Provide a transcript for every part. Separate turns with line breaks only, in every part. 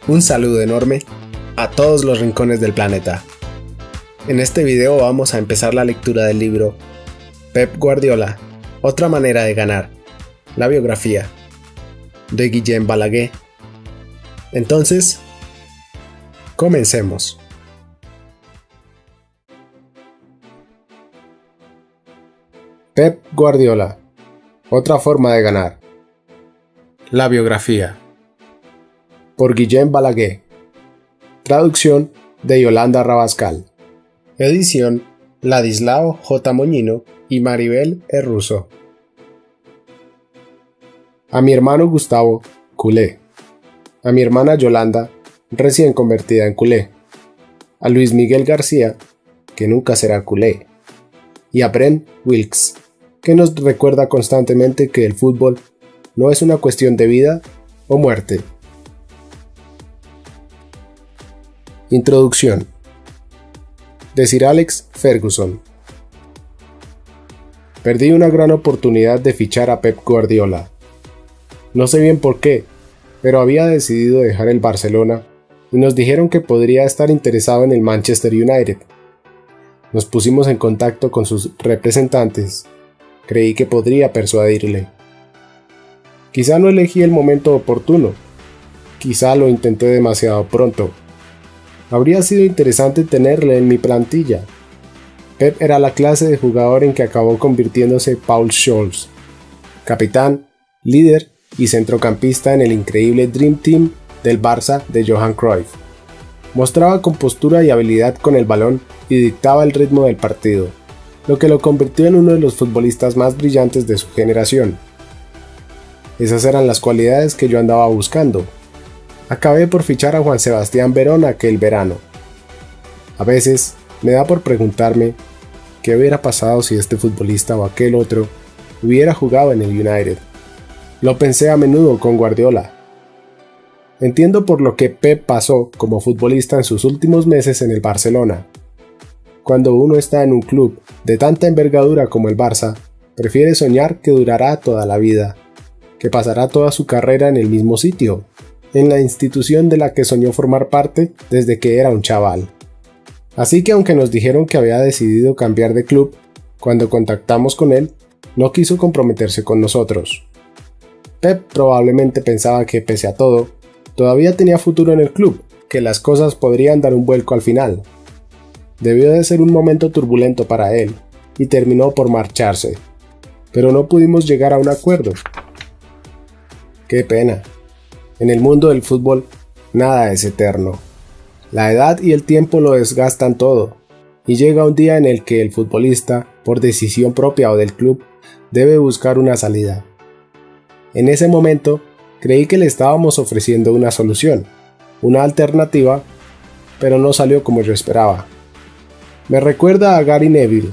Un saludo enorme a todos los rincones del planeta. En este video vamos a empezar la lectura del libro Pep Guardiola, otra manera de ganar, la biografía, de Guillem Balaguer. Entonces, comencemos. Pep Guardiola, otra forma de ganar, la biografía, por Guillem Balaguer. Traducción de Yolanda Rabascal. Edición Ladislao J. Moñino y Maribel E. Russo. A mi hermano Gustavo, culé. A mi hermana Yolanda, recién convertida en culé. A Luis Miguel García, que nunca será culé. Y a Brent Wilkes, que nos recuerda constantemente que el fútbol no es una cuestión de vida o muerte. Introducción de Sir Alex Ferguson. Perdí una gran oportunidad de fichar a Pep Guardiola. No sé bien por qué, pero había decidido dejar el Barcelona y nos dijeron que podría estar interesado en el Manchester United. Nos pusimos en contacto con sus representantes. Creí que podría persuadirle. Quizá no elegí el momento oportuno. Quizá lo intenté demasiado pronto. Habría sido interesante tenerle en mi plantilla. Pep era la clase de jugador en que acabó convirtiéndose Paul Scholes, capitán, líder y centrocampista en el increíble Dream Team del Barça de Johan Cruyff. Mostraba compostura y habilidad con el balón y dictaba el ritmo del partido, lo que lo convirtió en uno de los futbolistas más brillantes de su generación. Esas eran las cualidades que yo andaba buscando. Acabé por fichar a Juan Sebastián Verón aquel verano. A veces me da por preguntarme qué hubiera pasado si este futbolista o aquel otro hubiera jugado en el United. Lo pensé a menudo con Guardiola. Entiendo por lo que Pep pasó como futbolista en sus últimos meses en el Barcelona. Cuando uno está en un club de tanta envergadura como el Barça, prefiere soñar que durará toda la vida, que pasará toda su carrera en el mismo sitio, en la institución de la que soñó formar parte desde que era un chaval. Así que aunque nos dijeron que había decidido cambiar de club, cuando contactamos con él, no quiso comprometerse con nosotros. Pep probablemente pensaba que pese a todo, todavía tenía futuro en el club, que las cosas podrían dar un vuelco al final. Debió de ser un momento turbulento para él, y terminó por marcharse, pero no pudimos llegar a un acuerdo. ¡Qué pena! En el mundo del fútbol, nada es eterno. La edad y el tiempo lo desgastan todo, y llega un día en el que el futbolista, por decisión propia o del club, debe buscar una salida. En ese momento, creí que le estábamos ofreciendo una solución, una alternativa, pero no salió como yo esperaba. Me recuerda a Gary Neville.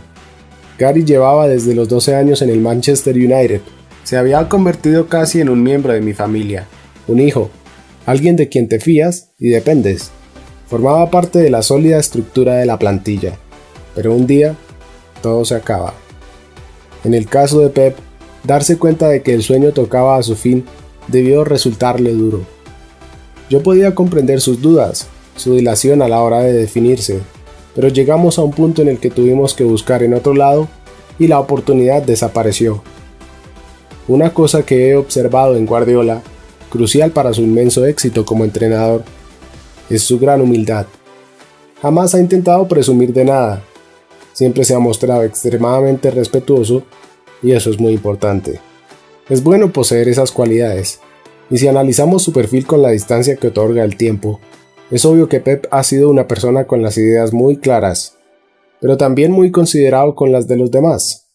Gary llevaba desde los 12 años en el Manchester United. Se había convertido casi en un miembro de mi familia. Un hijo, alguien de quien te fías y dependes. Formaba parte de la sólida estructura de la plantilla, pero un día todo se acaba. En el caso de Pep, darse cuenta de que el sueño tocaba a su fin debió resultarle duro. Yo podía comprender sus dudas, su dilación a la hora de definirse, pero llegamos a un punto en el que tuvimos que buscar en otro lado y la oportunidad desapareció. Una cosa que he observado en Guardiola, crucial para su inmenso éxito como entrenador, es su gran humildad. Jamás ha intentado presumir de nada. Siempre se ha mostrado extremadamente respetuoso y eso es muy importante. Es bueno poseer esas cualidades, y si analizamos su perfil con la distancia que otorga el tiempo, es obvio que Pep ha sido una persona con las ideas muy claras, pero también muy considerado con las de los demás.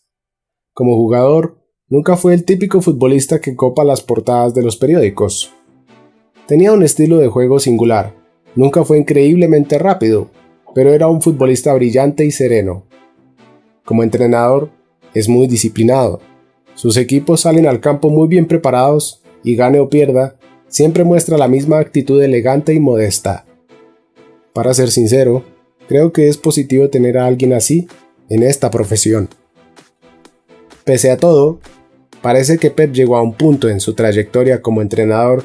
Como jugador, nunca fue el típico futbolista que copa las portadas de los periódicos. Tenía un estilo de juego singular, nunca fue increíblemente rápido, pero era un futbolista brillante y sereno. Como entrenador, es muy disciplinado. Sus equipos salen al campo muy bien preparados y gane o pierda, siempre muestra la misma actitud elegante y modesta. Para ser sincero, creo que es positivo tener a alguien así en esta profesión. Pese a todo, parece que Pep llegó a un punto en su trayectoria como entrenador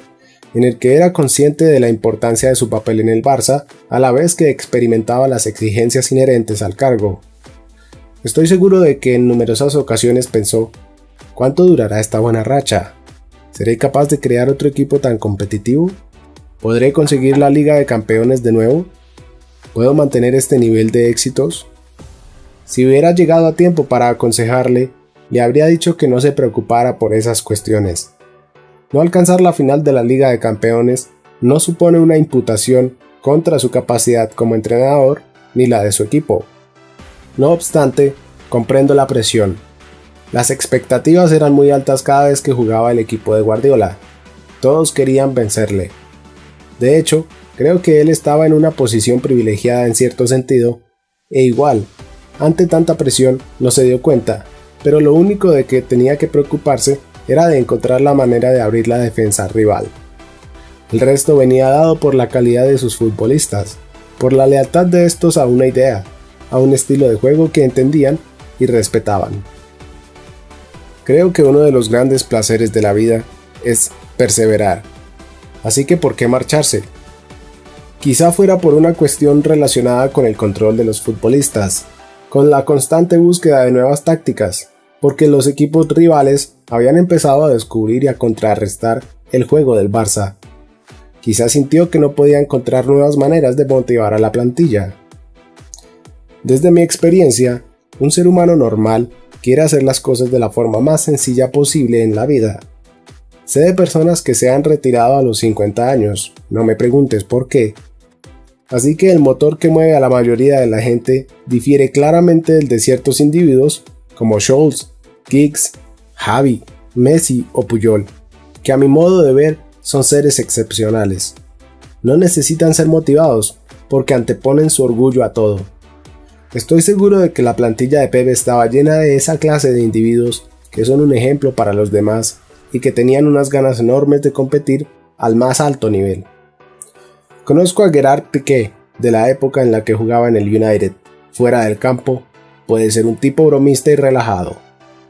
en el que era consciente de la importancia de su papel en el Barça, a la vez que experimentaba las exigencias inherentes al cargo. Estoy seguro de que en numerosas ocasiones pensó: ¿cuánto durará esta buena racha? ¿Seré capaz de crear otro equipo tan competitivo? ¿Podré conseguir la Liga de Campeones de nuevo? ¿Puedo mantener este nivel de éxitos? Si hubiera llegado a tiempo para aconsejarle, le habría dicho que no se preocupara por esas cuestiones. No alcanzar la final de la Liga de Campeones no supone una imputación contra su capacidad como entrenador ni la de su equipo. No obstante, comprendo la presión. Las expectativas eran muy altas cada vez que jugaba el equipo de Guardiola. Todos querían vencerle. De hecho, creo que él estaba en una posición privilegiada en cierto sentido, e igual, ante tanta presión no se dio cuenta, pero lo único de que tenía que preocuparse era de encontrar la manera de abrir la defensa rival. El resto venía dado por la calidad de sus futbolistas, por la lealtad de estos a una idea, a un estilo de juego que entendían y respetaban. Creo que uno de los grandes placeres de la vida es perseverar, así que ¿por qué marcharse? Quizá fuera por una cuestión relacionada con el control de los futbolistas, con la constante búsqueda de nuevas tácticas, porque los equipos rivales habían empezado a descubrir y a contrarrestar el juego del Barça. Quizá sintió que no podía encontrar nuevas maneras de motivar a la plantilla. Desde mi experiencia, un ser humano normal quiere hacer las cosas de la forma más sencilla posible en la vida. Sé de personas que se han retirado a los 50 años, no me preguntes por qué. Así que el motor que mueve a la mayoría de la gente difiere claramente del de ciertos individuos como Scholes, Giggs, Xavi, Messi o Puyol, que a mi modo de ver son seres excepcionales. No necesitan ser motivados porque anteponen su orgullo a todo. Estoy seguro de que la plantilla de Pep estaba llena de esa clase de individuos que son un ejemplo para los demás y que tenían unas ganas enormes de competir al más alto nivel. Conozco a Gerard Piqué de la época en la que jugaba en el United. Fuera del campo, puede ser un tipo bromista y relajado,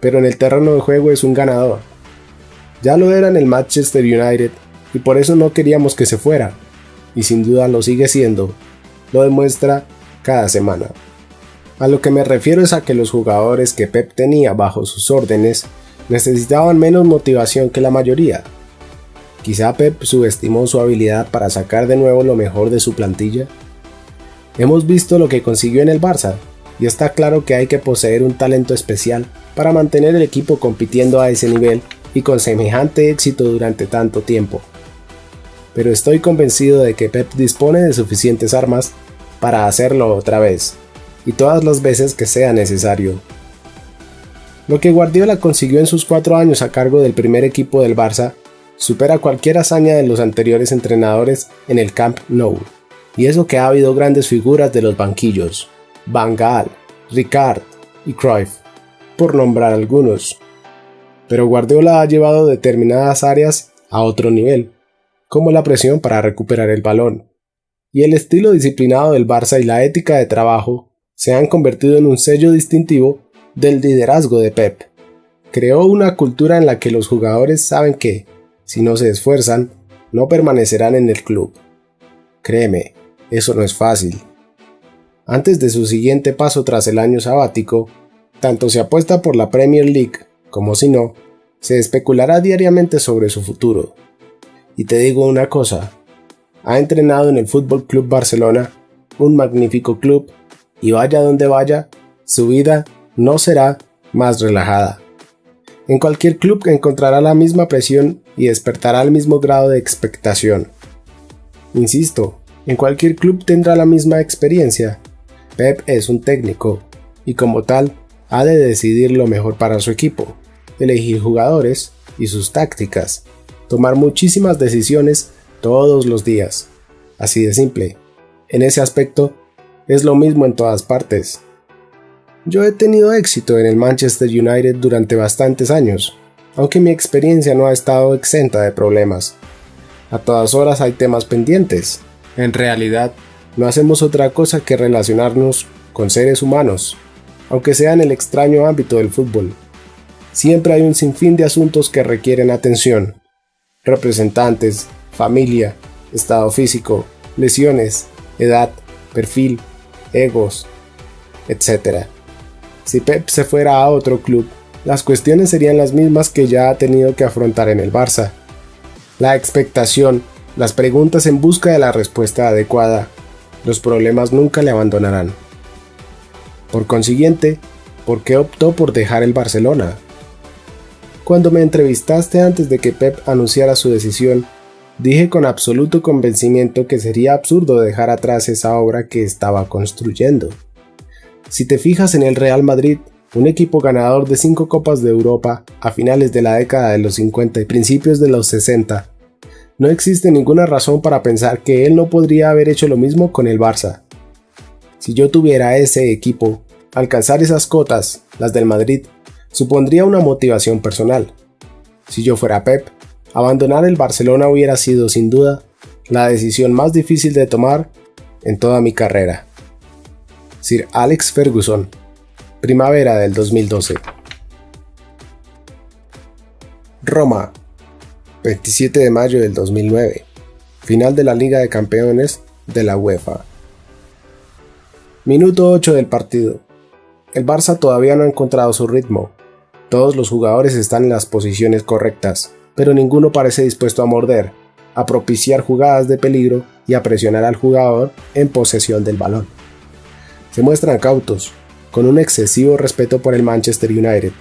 pero en el terreno de juego es un ganador. Ya lo era en el Manchester United y por eso no queríamos que se fuera, y sin duda lo sigue siendo, lo demuestra cada semana. A lo que me refiero es a que los jugadores que Pep tenía bajo sus órdenes necesitaban menos motivación que la mayoría. Quizá Pep subestimó su habilidad para sacar de nuevo lo mejor de su plantilla. Hemos visto lo que consiguió en el Barça, y está claro que hay que poseer un talento especial para mantener el equipo compitiendo a ese nivel y con semejante éxito durante tanto tiempo. Pero estoy convencido de que Pep dispone de suficientes armas para hacerlo otra vez, y todas las veces que sea necesario. Lo que Guardiola consiguió en sus 4 años a cargo del primer equipo del Barça supera cualquier hazaña de los anteriores entrenadores en el Camp Nou, y eso que ha habido grandes figuras de los banquillos, Van Gaal, Rijkaard y Cruyff, por nombrar algunos. Pero Guardiola ha llevado determinadas áreas a otro nivel, como la presión para recuperar el balón, y el estilo disciplinado del Barça y la ética de trabajo se han convertido en un sello distintivo del liderazgo de Pep. Creó una cultura en la que los jugadores saben que, si no se esfuerzan, no permanecerán en el club. Créeme, eso no es fácil. Antes de su siguiente paso tras el año sabático, tanto se apuesta por la Premier League como si no, se especulará diariamente sobre su futuro. Y te digo una cosa, ha entrenado en el Fútbol Club Barcelona, un magnífico club, y vaya donde vaya, su vida no será más relajada. En cualquier club encontrará la misma presión y despertará el mismo grado de expectación. Insisto, en cualquier club tendrá la misma experiencia. Pep es un técnico, y como tal, ha de decidir lo mejor para su equipo, elegir jugadores y sus tácticas, tomar muchísimas decisiones todos los días. Así de simple. En ese aspecto, es lo mismo en todas partes. Yo he tenido éxito en el Manchester United durante bastantes años, aunque mi experiencia no ha estado exenta de problemas. A todas horas hay temas pendientes. En realidad, no hacemos otra cosa que relacionarnos con seres humanos, aunque sea en el extraño ámbito del fútbol. Siempre hay un sinfín de asuntos que requieren atención. Representantes, familia, estado físico, lesiones, edad, perfil, egos, etc. Si Pep se fuera a otro club, las cuestiones serían las mismas que ya ha tenido que afrontar en el Barça. La expectación, las preguntas en busca de la respuesta adecuada, los problemas nunca le abandonarán. Por consiguiente, ¿por qué optó por dejar el Barcelona? Cuando me entrevistaste antes de que Pep anunciara su decisión, dije con absoluto convencimiento que sería absurdo dejar atrás esa obra que estaba construyendo. Si te fijas en el Real Madrid, un equipo ganador de 5 Copas de Europa a finales de la década de los 50 y principios de los 60, no existe ninguna razón para pensar que él no podría haber hecho lo mismo con el Barça. Si yo tuviera ese equipo, alcanzar esas cotas, las del Madrid, supondría una motivación personal. Si yo fuera Pep, abandonar el Barcelona hubiera sido, sin duda, la decisión más difícil de tomar en toda mi carrera. Sir Alex Ferguson, primavera del 2012. Roma, 27 de mayo del 2009. Final de la Liga de Campeones de la UEFA. Minuto 8 del partido. El Barça todavía no ha encontrado su ritmo. Todos los jugadores están en las posiciones correctas, pero ninguno parece dispuesto a morder, a propiciar jugadas de peligro y a presionar al jugador en posesión del balón. Se muestran cautos, con un excesivo respeto por el Manchester United.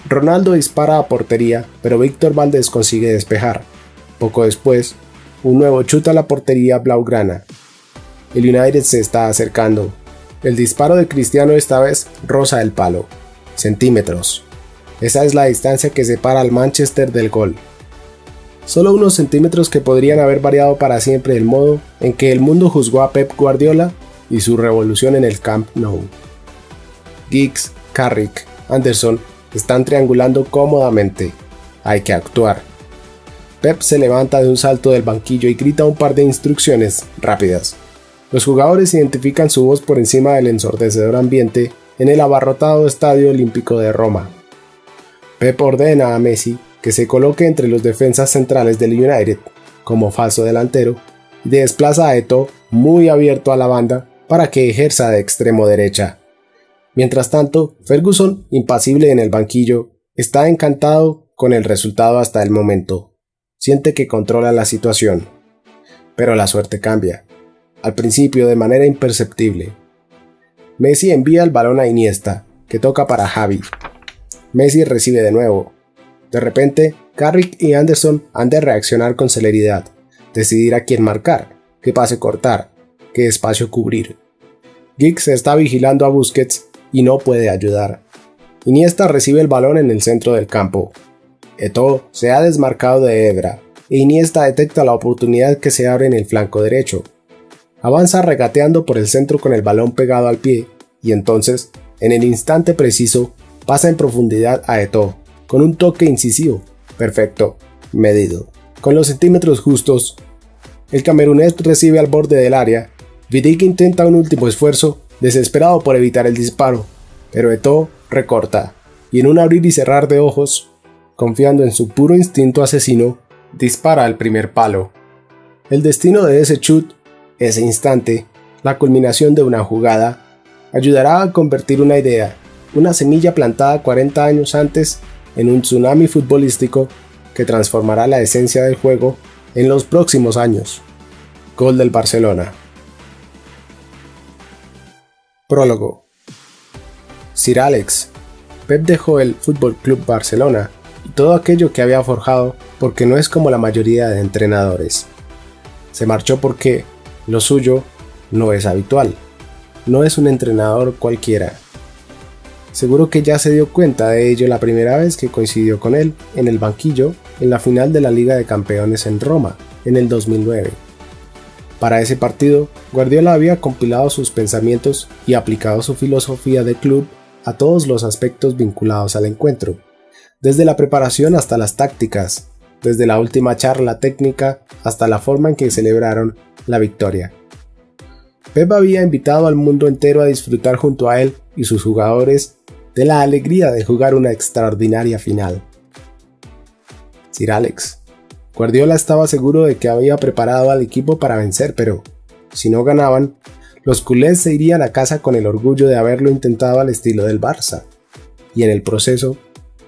Ronaldo dispara a portería, pero Víctor Valdés consigue despejar. Poco después, un nuevo chute a la portería blaugrana. El United se está acercando. El disparo de Cristiano esta vez roza el palo. Centímetros. Esa es la distancia que separa al Manchester del gol. Solo unos centímetros que podrían haber variado para siempre el modo en que el mundo juzgó a Pep Guardiola y su revolución en el Camp Nou. Giggs, Carrick, Anderson están triangulando cómodamente. Hay que actuar. Pep se levanta de un salto del banquillo y grita un par de instrucciones rápidas. Los jugadores identifican su voz por encima del ensordecedor ambiente en el abarrotado Estadio Olímpico de Roma. Pep ordena a Messi que se coloque entre los defensas centrales del United como falso delantero y desplaza a Eto'o muy abierto a la banda para que ejerza de extremo derecha. Mientras tanto, Ferguson, impasible en el banquillo, está encantado con el resultado hasta el momento. Siente que controla la situación. Pero la suerte cambia. Al principio de manera imperceptible. Messi envía el balón a Iniesta, que toca para Xavi. Messi recibe de nuevo. De repente, Carrick y Anderson han de reaccionar con celeridad, decidir a quién marcar, qué pase cortar, qué espacio cubrir. Giggs está vigilando a Busquets y no puede ayudar. Iniesta recibe el balón en el centro del campo. Eto'o se ha desmarcado de Evra e Iniesta detecta la oportunidad que se abre en el flanco derecho. Avanza regateando por el centro con el balón pegado al pie y entonces, en el instante preciso, pasa en profundidad a Eto'o con un toque incisivo, perfecto, medido, con los centímetros justos. El camerunés recibe al borde del área. Vidic intenta un último esfuerzo, desesperado por evitar el disparo, pero Eto'o recorta y en un abrir y cerrar de ojos, confiando en su puro instinto asesino, dispara al primer palo. El destino de ese chut, ese instante, la culminación de una jugada, ayudará a convertir una idea, una semilla plantada 40 años antes, en un tsunami futbolístico que transformará la esencia del juego en los próximos años. Gol del Barcelona. Prólogo. Sir Alex. Pep dejó el Fútbol Club Barcelona y todo aquello que había forjado porque no es como la mayoría de entrenadores. Se marchó porque lo suyo no es habitual. No es un entrenador cualquiera. Seguro que ya se dio cuenta de ello la primera vez que coincidió con él en el banquillo en la final de la Liga de Campeones en Roma, en el 2009. Para ese partido, Guardiola había compilado sus pensamientos y aplicado su filosofía de club a todos los aspectos vinculados al encuentro, desde la preparación hasta las tácticas, desde la última charla técnica hasta la forma en que celebraron la victoria. Pep había invitado al mundo entero a disfrutar junto a él y sus jugadores de la alegría de jugar una extraordinaria final. Sir Alex, Guardiola estaba seguro de que había preparado al equipo para vencer, pero si no ganaban, los culés se irían a casa con el orgullo de haberlo intentado al estilo del Barça, y en el proceso,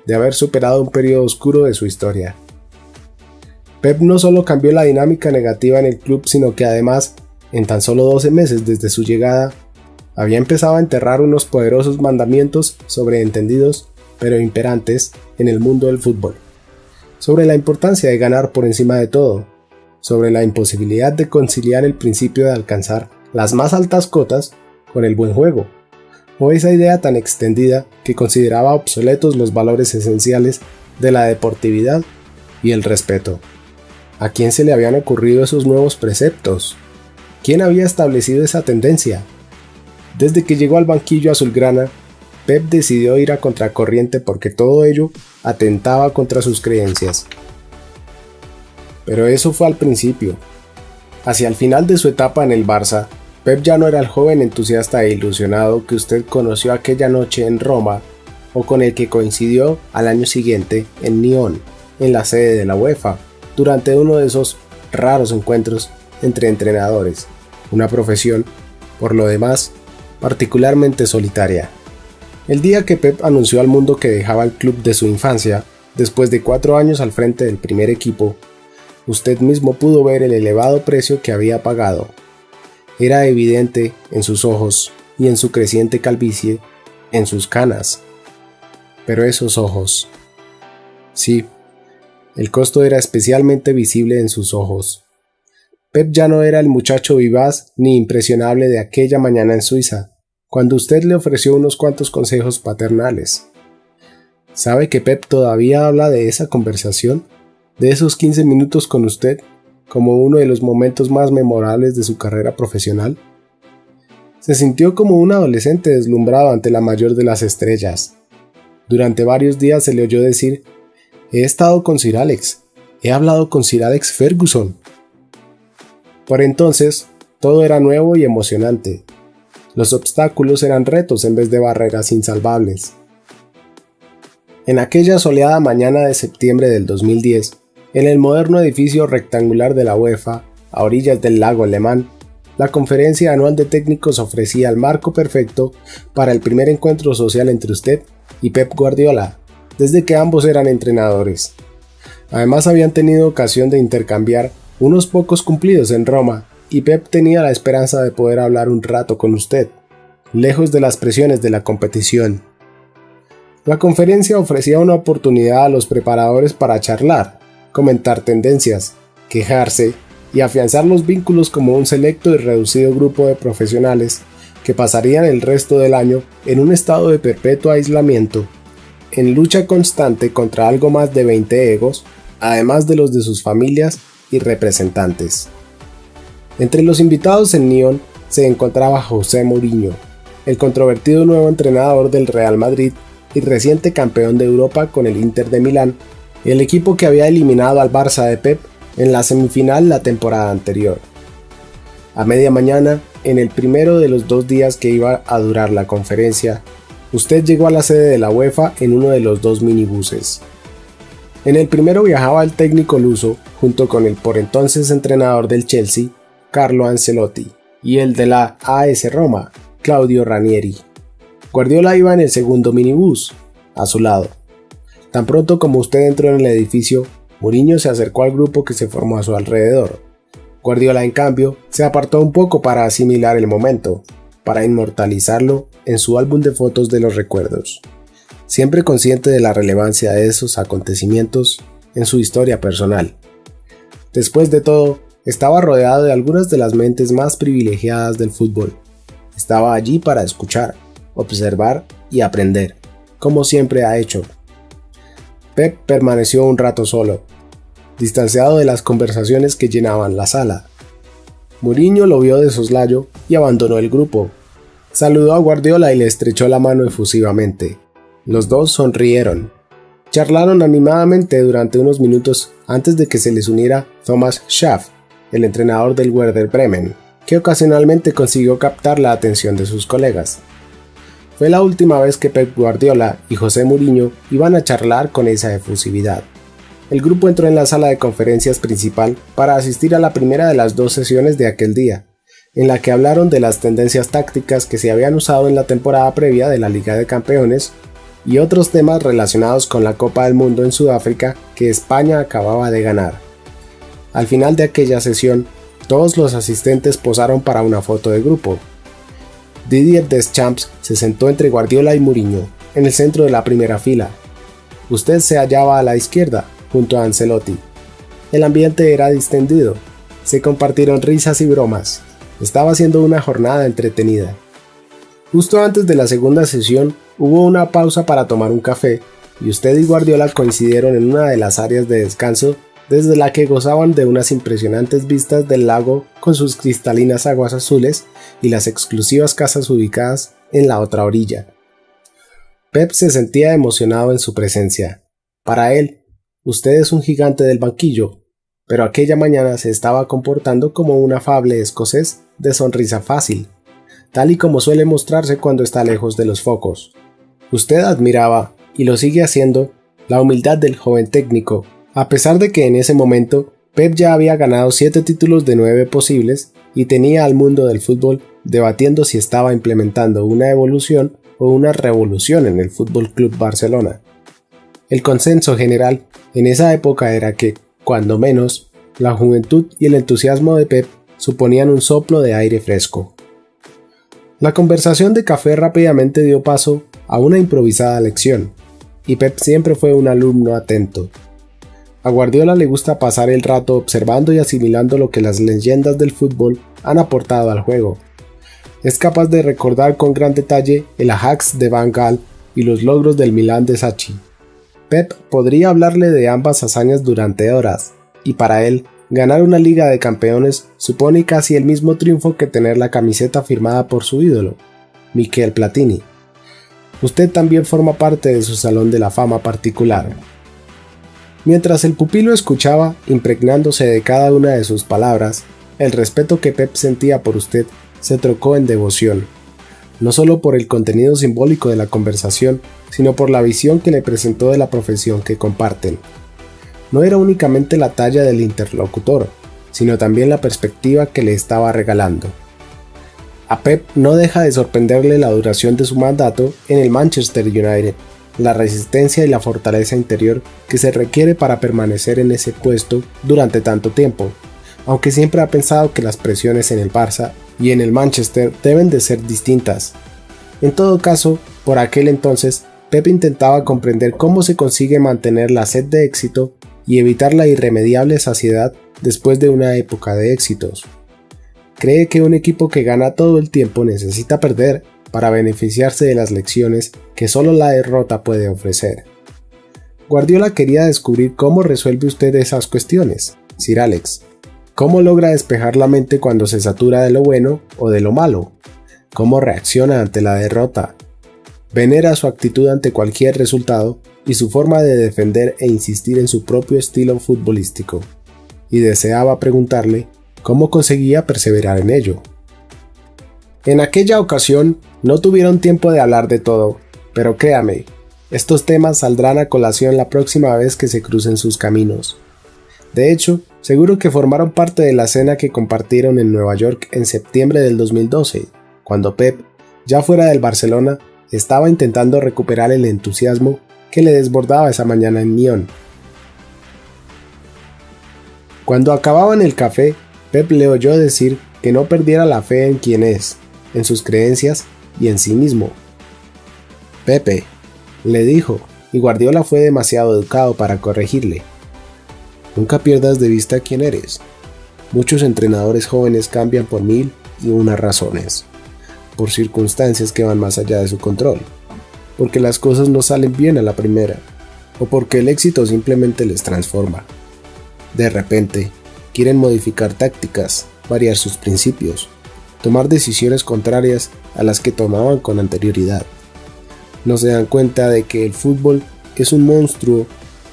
de haber superado un periodo oscuro de su historia. Pep no solo cambió la dinámica negativa en el club, sino que además, en tan solo 12 meses desde su llegada, había empezado a enterrar unos poderosos mandamientos sobreentendidos, pero imperantes, en el mundo del fútbol. Sobre la importancia de ganar por encima de todo, sobre la imposibilidad de conciliar el principio de alcanzar las más altas cotas con el buen juego, o esa idea tan extendida que consideraba obsoletos los valores esenciales de la deportividad y el respeto. ¿A quién se le habían ocurrido esos nuevos preceptos? ¿Quién había establecido esa tendencia? Desde que llegó al banquillo azulgrana, Pep decidió ir a contracorriente porque todo ello atentaba contra sus creencias. Pero eso fue al principio. Hacia el final de su etapa en el Barça, Pep ya no era el joven entusiasta e ilusionado que usted conoció aquella noche en Roma o con el que coincidió al año siguiente en Nyon, en la sede de la UEFA, durante uno de esos raros encuentros entre entrenadores, una profesión, por lo demás, particularmente solitaria. El día que Pep anunció al mundo que dejaba el club de su infancia, después de 4 años al frente del primer equipo, usted mismo pudo ver el elevado precio que había pagado. Era evidente en sus ojos y en su creciente calvicie, en sus canas. Pero esos ojos. Sí, el costo era especialmente visible en sus ojos. Pep ya no era el muchacho vivaz ni impresionable de aquella mañana en Suiza, cuando usted le ofreció unos cuantos consejos paternales. ¿Sabe que Pep todavía habla de esa conversación, de esos 15 minutos con usted, como uno de los momentos más memorables de su carrera profesional? Se sintió como un adolescente deslumbrado ante la mayor de las estrellas. Durante varios días se le oyó decir: «He estado con Sir Alex, he hablado con Sir Alex Ferguson». Por entonces, todo era nuevo y emocionante. Los obstáculos eran retos en vez de barreras insalvables. En aquella soleada mañana de septiembre del 2010, en el moderno edificio rectangular de la UEFA, a orillas del lago Alemán, la conferencia anual de técnicos ofrecía el marco perfecto para el primer encuentro social entre usted y Pep Guardiola, desde que ambos eran entrenadores. Además habían tenido ocasión de intercambiar unos pocos cumplidos en Roma, y Pep tenía la esperanza de poder hablar un rato con usted, lejos de las presiones de la competición. La conferencia ofrecía una oportunidad a los preparadores para charlar, comentar tendencias, quejarse y afianzar los vínculos como un selecto y reducido grupo de profesionales que pasarían el resto del año en un estado de perpetuo aislamiento, en lucha constante contra algo más de 20 egos, además de los de sus familias y representantes. Entre los invitados en Nyon se encontraba José Mourinho, el controvertido nuevo entrenador del Real Madrid y reciente campeón de Europa con el Inter de Milán, el equipo que había eliminado al Barça de Pep en la semifinal la temporada anterior. A media mañana, en el primero de los 2 días que iba a durar la conferencia, usted llegó a la sede de la UEFA en uno de los 2 minibuses. En el primero viajaba el técnico luso junto con el por entonces entrenador del Chelsea, Carlo Ancelotti, y el de la AS Roma, Claudio Ranieri. Guardiola iba en el segundo minibús, a su lado. Tan pronto como usted entró en el edificio, Mourinho se acercó al grupo que se formó a su alrededor. Guardiola, en cambio, se apartó un poco para asimilar el momento, para inmortalizarlo en su álbum de fotos de los recuerdos, siempre consciente de la relevancia de esos acontecimientos en su historia personal. Después de todo, estaba rodeado de algunas de las mentes más privilegiadas del fútbol. Estaba allí para escuchar, observar y aprender, como siempre ha hecho. Pep permaneció un rato solo, distanciado de las conversaciones que llenaban la sala. Mourinho lo vio de soslayo y abandonó el grupo. Saludó a Guardiola y le estrechó la mano efusivamente. Los dos sonrieron. Charlaron animadamente durante unos minutos antes de que se les uniera Thomas Schaaf, el entrenador del Werder Bremen, que ocasionalmente consiguió captar la atención de sus colegas. Fue la última vez que Pep Guardiola y José Mourinho iban a charlar con esa efusividad. el grupo entró en la sala de conferencias principal para asistir a la primera de las 2 sesiones de aquel día, en la que hablaron de las tendencias tácticas que se habían usado en la temporada previa de la Liga de Campeones y otros temas relacionados con la Copa del Mundo en Sudáfrica que España acababa de ganar. Al final de aquella sesión, todos los asistentes posaron para una foto de grupo. Didier Deschamps se sentó entre Guardiola y Mourinho, en el centro de la primera fila. Usted se hallaba a la izquierda, junto a Ancelotti. El ambiente era distendido. Se compartieron risas y bromas. Estaba siendo una jornada entretenida. Justo antes de la segunda sesión, hubo una pausa para tomar un café, y usted y Guardiola coincidieron en una de las áreas de descanso desde la que gozaban de unas impresionantes vistas del lago con sus cristalinas aguas azules y las exclusivas casas ubicadas en la otra orilla. Pep se sentía emocionado en su presencia. Para él, usted es un gigante del banquillo, pero aquella mañana se estaba comportando como un afable escocés de sonrisa fácil, tal y como suele mostrarse cuando está lejos de los focos. Usted admiraba, y lo sigue haciendo, la humildad del joven técnico, a pesar de que en ese momento Pep ya había ganado 7 títulos de 9 posibles y tenía al mundo del fútbol debatiendo si estaba implementando una evolución o una revolución en el Fútbol Club Barcelona. El consenso general en esa época era que, cuando menos, la juventud y el entusiasmo de Pep suponían un soplo de aire fresco. La conversación de café rápidamente dio paso a una improvisada lección, y Pep siempre fue un alumno atento. A Guardiola le gusta pasar el rato observando y asimilando lo que las leyendas del fútbol han aportado al juego. Es capaz de recordar con gran detalle el Ajax de Van Gaal y los logros del Milan de Sacchi. Pep podría hablarle de ambas hazañas durante horas, y para él, ganar una Liga de Campeones supone casi el mismo triunfo que tener la camiseta firmada por su ídolo, Michel Platini. Usted también forma parte de su salón de la fama particular. Mientras el pupilo escuchaba, impregnándose de cada una de sus palabras, el respeto que Pep sentía por usted se trocó en devoción, no solo por el contenido simbólico de la conversación, sino por la visión que le presentó de la profesión que comparten. No era únicamente la talla del interlocutor, sino también la perspectiva que le estaba regalando. A Pep no deja de sorprenderle la duración de su mandato en el Manchester United, la resistencia y la fortaleza interior que se requiere para permanecer en ese puesto durante tanto tiempo, aunque siempre ha pensado que las presiones en el Barça y en el Manchester deben de ser distintas. En todo caso, por aquel entonces, Pep intentaba comprender cómo se consigue mantener la sed de éxito y evitar la irremediable saciedad después de una época de éxitos. Cree que un equipo que gana todo el tiempo necesita perder para beneficiarse de las lecciones que solo la derrota puede ofrecer. Guardiola quería descubrir cómo resuelve usted esas cuestiones, Sir Alex. ¿Cómo logra despejar la mente cuando se satura de lo bueno o de lo malo? ¿Cómo reacciona ante la derrota? Venera su actitud ante cualquier resultado y su forma de defender e insistir en su propio estilo futbolístico, y deseaba preguntarle cómo conseguía perseverar en ello. En aquella ocasión no tuvieron tiempo de hablar de todo, pero créame, estos temas saldrán a colación la próxima vez que se crucen sus caminos. De hecho, seguro que formaron parte de la cena que compartieron en Nueva York en septiembre del 2012, cuando Pep, ya fuera del Barcelona, estaba intentando recuperar el entusiasmo que le desbordaba esa mañana en Nyon. Cuando acababan el café, Pep le oyó decir que no perdiera la fe en quién es, en sus creencias y en sí mismo. Pepe, le dijo, y Guardiola fue demasiado educado para corregirle. Nunca pierdas de vista quién eres. Muchos entrenadores jóvenes cambian por 1001 razones, por circunstancias que van más allá de su control, porque las cosas no salen bien a la primera, o porque el éxito simplemente les transforma. De repente, quieren modificar tácticas, variar sus principios, tomar decisiones contrarias a las que tomaban con anterioridad. No se dan cuenta de que el fútbol es un monstruo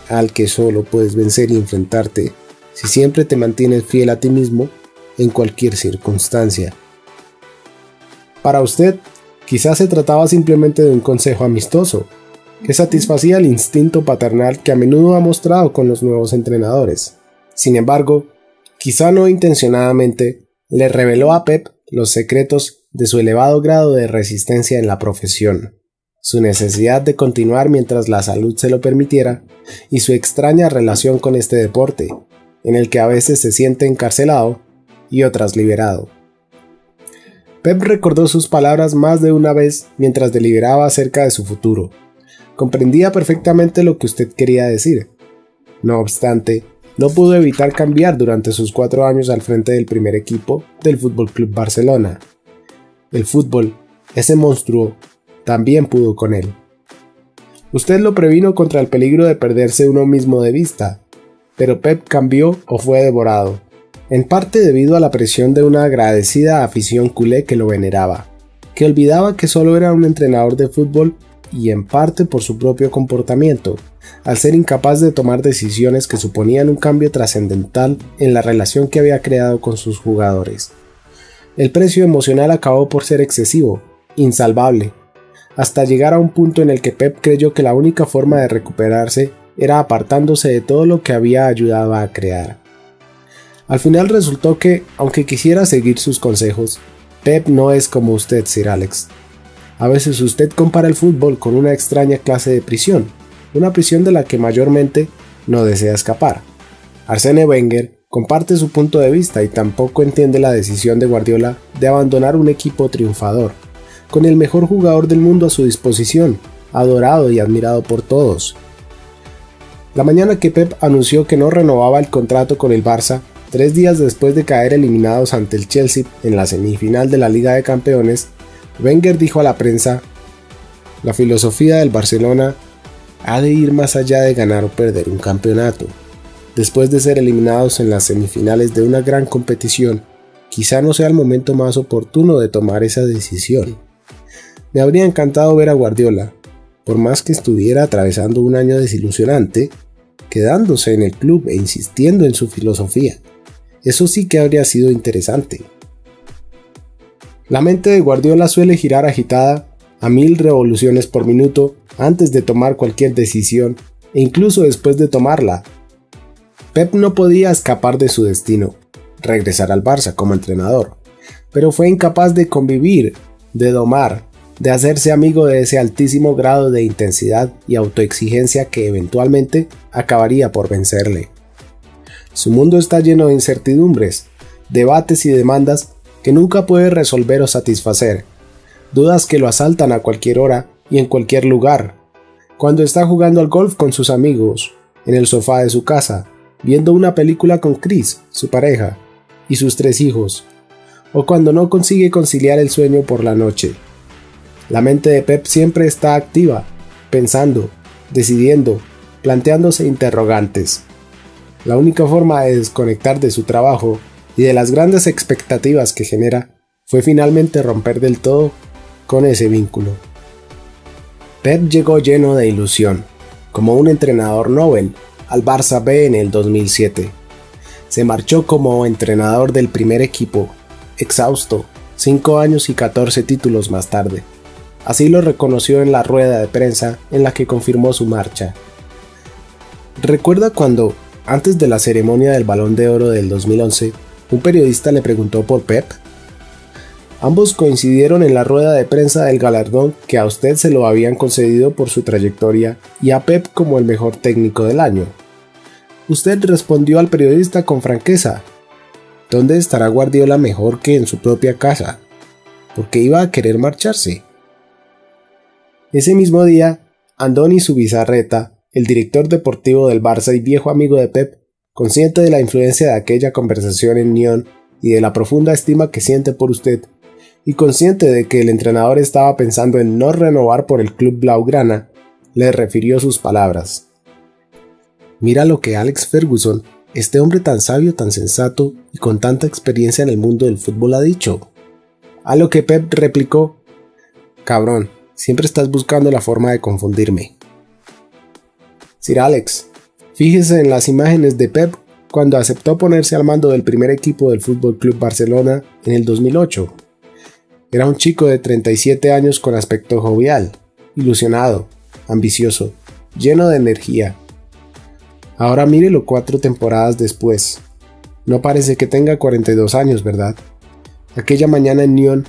al que solo puedes vencer y enfrentarte si siempre te mantienes fiel a ti mismo en cualquier circunstancia. Para usted, quizás se trataba simplemente de un consejo amistoso, que satisfacía el instinto paternal que a menudo ha mostrado con los nuevos entrenadores. Sin embargo, quizá no intencionadamente, le reveló a Pep los secretos de su elevado grado de resistencia en la profesión, su necesidad de continuar mientras la salud se lo permitiera y su extraña relación con este deporte, en el que a veces se siente encarcelado y otras liberado. Pep recordó sus palabras más de una vez mientras deliberaba acerca de su futuro. Comprendía perfectamente lo que usted quería decir. No obstante, no pudo evitar cambiar durante sus 4 años al frente del primer equipo del FC Barcelona. El fútbol, ese monstruo, también pudo con él. Usted lo previno contra el peligro de perderse uno mismo de vista, pero Pep cambió o fue devorado, en parte debido a la presión de una agradecida afición culé que lo veneraba, que olvidaba que solo era un entrenador de fútbol y en parte por su propio comportamiento, al ser incapaz de tomar decisiones que suponían un cambio trascendental en la relación que había creado con sus jugadores. El precio emocional acabó por ser excesivo, insalvable, hasta llegar a un punto en el que Pep creyó que la única forma de recuperarse era apartándose de todo lo que había ayudado a crear. Al final resultó que, aunque quisiera seguir sus consejos, Pep no es como usted, Sir Alex. A veces usted compara el fútbol con una extraña clase de prisión, una prisión de la que mayormente no desea escapar. Arsène Wenger comparte su punto de vista y tampoco entiende la decisión de Guardiola de abandonar un equipo triunfador, con el mejor jugador del mundo a su disposición, adorado y admirado por todos. La mañana que Pep anunció que no renovaba el contrato con el Barça, 3 días después de caer eliminados ante el Chelsea en la semifinal de la Liga de Campeones, Wenger dijo a la prensa: "La filosofía del Barcelona ha de ir más allá de ganar o perder un campeonato. Después de ser eliminados en las semifinales de una gran competición, quizá no sea el momento más oportuno de tomar esa decisión. Me habría encantado ver a Guardiola, por más que estuviera atravesando un año desilusionante, quedándose en el club e insistiendo en su filosofía. Eso sí que habría sido interesante". La mente de Guardiola suele girar agitada a 1000 revoluciones por minuto antes de tomar cualquier decisión e incluso después de tomarla. Pep no podía escapar de su destino, regresar al Barça como entrenador, pero fue incapaz de convivir, de domar, de hacerse amigo de ese altísimo grado de intensidad y autoexigencia que eventualmente acabaría por vencerle. Su mundo está lleno de incertidumbres, debates y demandas que nunca puede resolver o satisfacer, dudas que lo asaltan a cualquier hora y en cualquier lugar, cuando está jugando al golf con sus amigos, en el sofá de su casa, viendo una película con Chris, su pareja, y sus 3 hijos, o cuando no consigue conciliar el sueño por la noche. La mente de Pep siempre está activa, pensando, decidiendo, planteándose interrogantes. La única forma de desconectar de su trabajo y de las grandes expectativas que genera fue finalmente romper del todo con ese vínculo. Pep llegó lleno de ilusión, como un entrenador Nobel, al Barça B en el 2007. Se marchó como entrenador del primer equipo, exhausto, 5 años y 14 títulos más tarde. Así lo reconoció en la rueda de prensa en la que confirmó su marcha. ¿Recuerda cuando, antes de la ceremonia del Balón de Oro del 2011, un periodista le preguntó por Pep? Ambos coincidieron en la rueda de prensa del galardón que a usted se lo habían concedido por su trayectoria y a Pep como el mejor técnico del año. Usted respondió al periodista con franqueza: ¿dónde estará Guardiola mejor que en su propia casa? ¿Por qué iba a querer marcharse? Ese mismo día, Andoni Zubizarreta, el director deportivo del Barça y viejo amigo de Pep, consciente de la influencia de aquella conversación en Nyon y de la profunda estima que siente por usted, y consciente de que el entrenador estaba pensando en no renovar por el club blaugrana, le refirió sus palabras: "Mira lo que Alex Ferguson, este hombre tan sabio, tan sensato y con tanta experiencia en el mundo del fútbol, ha dicho". A lo que Pep replicó: "Cabrón, siempre estás buscando la forma de confundirme". Sir Alex, fíjese en las imágenes de Pep cuando aceptó ponerse al mando del primer equipo del FC Barcelona en el 2008. Era un chico de 37 años con aspecto jovial, ilusionado, ambicioso, lleno de energía. Ahora mírelo 4 temporadas después. No parece que tenga 42 años, ¿verdad? Aquella mañana en Nyon,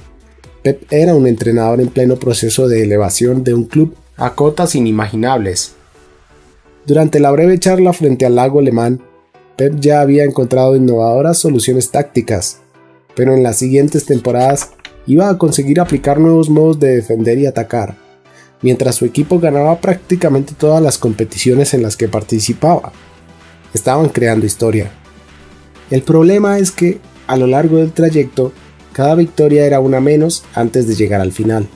Pep era un entrenador en pleno proceso de elevación de un club a cotas inimaginables. Durante la breve charla frente al lago alemán, Pep ya había encontrado innovadoras soluciones tácticas, pero en las siguientes temporadas iba a conseguir aplicar nuevos modos de defender y atacar, mientras su equipo ganaba prácticamente todas las competiciones en las que participaba. Estaban creando historia. El problema es que, a lo largo del trayecto, cada victoria era una menos antes de llegar al final.